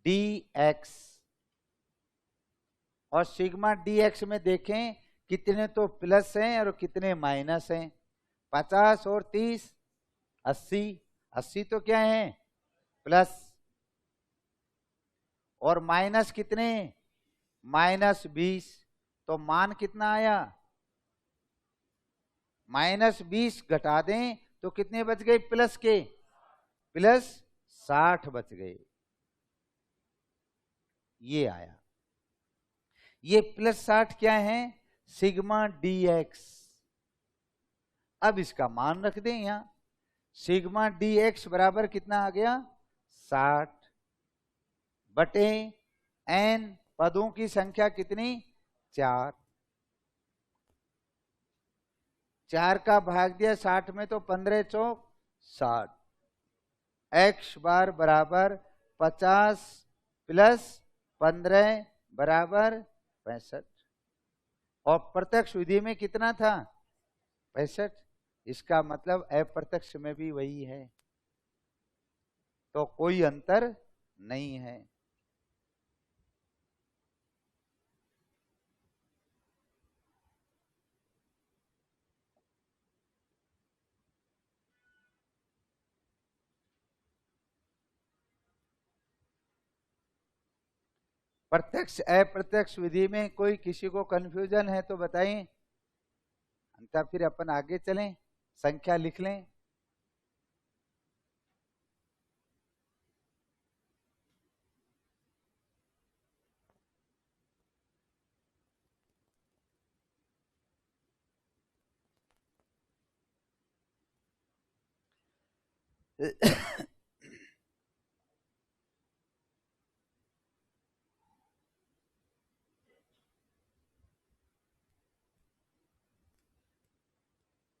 डी एक्स। और सिग्मा डी एक्स में देखें कितने तो प्लस हैं और कितने माइनस हैं। 50 और 30 80, 80 तो क्या है, प्लस, और माइनस कितने, -20। तो मान कितना आया, -20 घटा दें तो कितने बच गए प्लस के, प्लस 60 बच गए। ये आया, ये +60 क्या है, सिग्मा डी एक्स। अब इसका मान रख दें यहां, सिग्मा डी एक्स बराबर कितना आ गया, 60 बटे एन, पदों की संख्या कितनी, 4, 4 का भाग दिया 60 में तो 15 चौक 60, एक्स बार बराबर 50 + 15 बराबर 65। और प्रत्यक्ष विधि में कितना था, 65। इसका मतलब अप्रत्यक्ष में भी वही है, तो कोई अंतर नहीं है। प्रत्यक्ष अप्रत्यक्ष विधि में कोई किसी को कंफ्यूजन है तो बताइए, अंतर फिर अपन आगे चलें, संख्या लिख लें।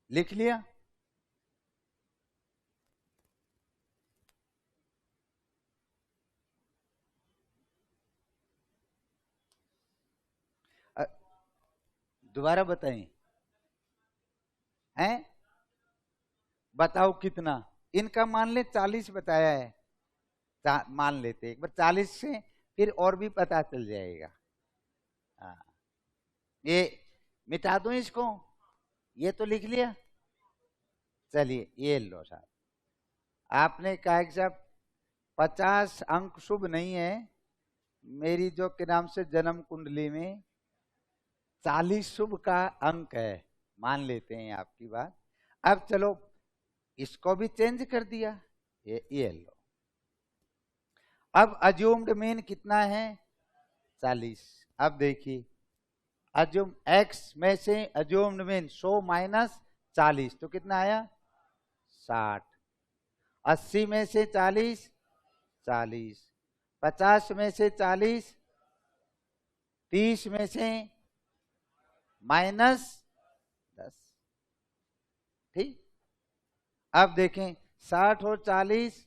लिख लिया, दोबारा बताएं, हैं बताओ कितना, इनका मान ले 40 बताया है, मान लेते एक बार 40 से, फिर और भी पता चल जाएगा। हाँ, ये मिटा दूं इसको, ये तो लिख लिया। चलिए ये लो साहब, आपने कहा कि साहब 50 अंक शुभ नहीं है, मेरी जो के नाम से जन्म कुंडली में 40 शुभ का अंक है, मान लेते हैं आपकी बात। अब चलो इसको भी चेंज कर दिया, ये लो। अब अज्यूम्ड मीन कितना है, 40। अब देखिए, अज्यूम एक्स में से अज्यूम्ड मीन 100 - 40 तो कितना आया, 60। 80 में से 40 40, 50 में से 40, 30 में से -10। ठीक, अब देखें 60 और 40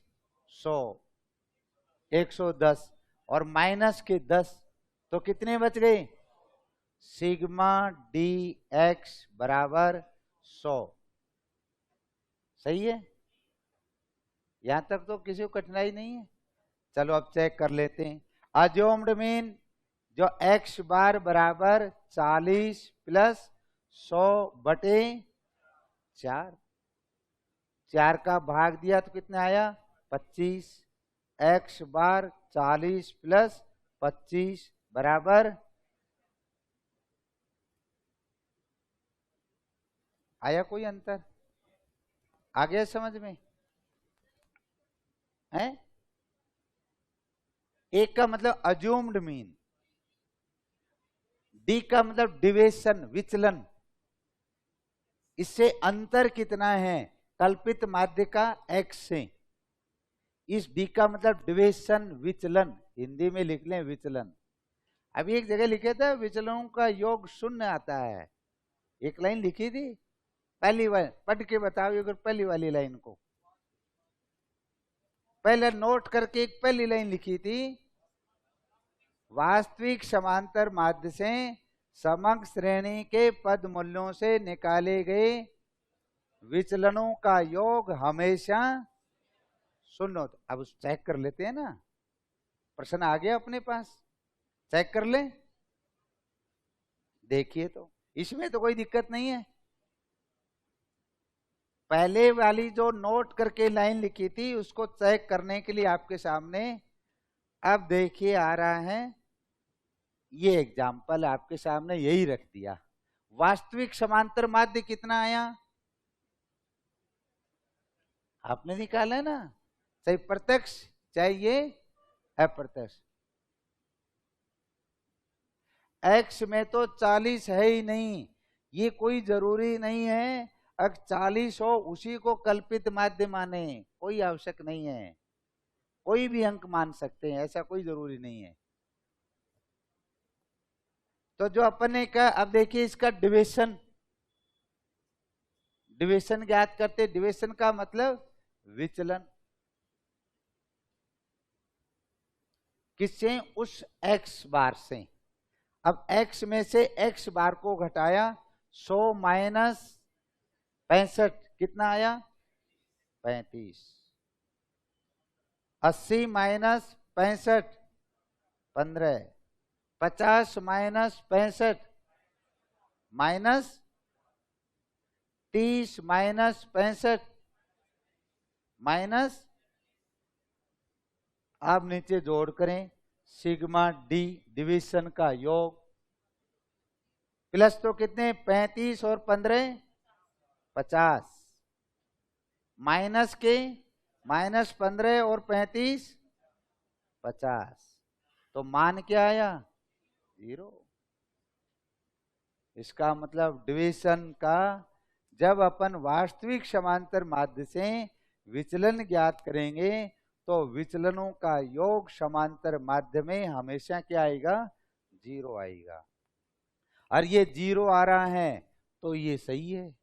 100, 110, और माइनस के 10 तो कितने बच गए? सिग्मा डी एक्स बराबर 100। सही है, यहां तक तो किसी को कठिनाई नहीं है। चलो अब चेक कर लेते हैं। अज्यूम्ड मीन जो एक्स बार बराबर 40 प्लस 100 बटे 4, 4 का भाग दिया तो कितना आया? 25। एक्स बार 40 प्लस 25 बराबर, आया कोई अंतर? आ गया समझ में? है एक का मतलब अज्यूम्ड मीन, डी का मतलब डिविएशन विचलन, इससे अंतर कितना है कल्पित माध्य का एक्स से। इस डी का मतलब डिविएशन विचलन, हिंदी में लिख लें विचलन। अभी एक जगह लिखे थे विचलनों का योग शून्य आता है, एक लाइन लिखी थी पहली बार, पढ़ के बताओ अगर पहली वाली लाइन को, पहले नोट करके एक पहली लाइन लिखी थी, वास्तविक समांतर माध्य से समग्र श्रेणी के पद मूल्यों से निकाले गए विचलनों का योग हमेशा शून्य होता। अब उस चेक कर लेते हैं ना, प्रश्न आ गया अपने पास, चेक कर ले। देखिए तो इसमें तो कोई दिक्कत नहीं है। पहले वाली जो नोट करके लाइन लिखी थी उसको चेक करने के लिए आपके सामने अब देखिए आ रहा है, ये एग्जाम्पल आपके सामने यही रख दिया। वास्तविक समांतर माध्य कितना आया? आपने निकाला है ना, चाहे प्रत्यक्ष चाहे ये अप्रत्यक्ष। एक्स में तो 40 है ही नहीं, ये कोई जरूरी नहीं है अगर 40 हो उसी को कल्पित माध्य माने, कोई आवश्यक नहीं है, कोई भी अंक मान सकते हैं, ऐसा कोई जरूरी नहीं है। तो जो अपन ने कहा, अब देखिए इसका डिविएशन, डिविएशन ज्ञात करते, डिविएशन का मतलब विचलन, किससे? उस एक्स बार से। अब x में से x बार को घटाया, 100 माइनस 65 कितना आया? 35। 80 minus 65 15। 50 minus 65 minus 30 minus 65 minus, आप नीचे जोड़ करें सिग्मा डी डिवीजन का योग, प्लस तो कितने? 35 और 15 50, माइनस के माइनस 15 और 35 50, तो मान क्या आया? 0। इसका मतलब डिवीजन का जब अपन वास्तविक समांतर माध्य से विचलन ज्ञात करेंगे तो विचलनों का योग समांतर माध्य में हमेशा क्या आएगा? 0 आएगा। और ये 0 आ रहा है तो ये सही है,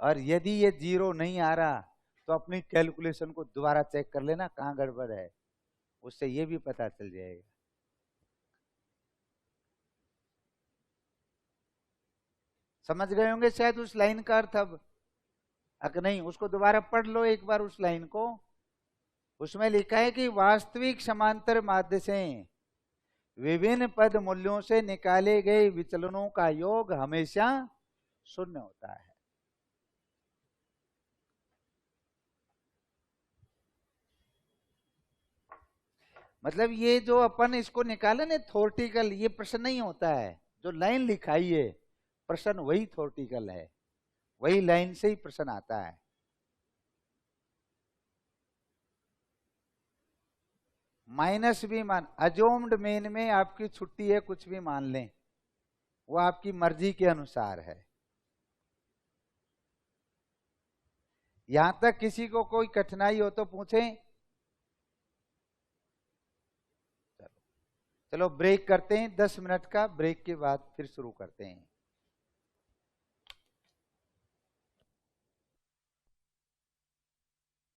और यदि ये 0 नहीं आ रहा तो अपनी कैलकुलेशन को दोबारा चेक कर लेना कहां गड़बड़ है, उससे ये भी पता चल जाएगा। समझ गए होंगे शायद उस लाइन का अर्थ। अब अगर नहीं, उसको दोबारा पढ़ लो एक बार उस लाइन को। उसमें लिखा है कि वास्तविक समांतर माध्य से विभिन्न पद मूल्यों से निकाले गए विचलनों का योग हमेशा शून्य होता है। मतलब ये जो अपन इसको निकाले ना थ्योरेटिकल, ये प्रश्न नहीं होता है। जो लाइन लिखाई है प्रश्न वही थ्योरेटिकल है, वही लाइन से ही प्रश्न आता है। माइनस भी मान, अजोम्ड मेन में आपकी छुट्टी है, कुछ भी मान लें, वो आपकी मर्जी के अनुसार है। यहां तक किसी को कोई कठिनाई हो तो पूछें। चलो ब्रेक करते हैं, 10 मिनट का ब्रेक के बाद फिर शुरू करते हैं।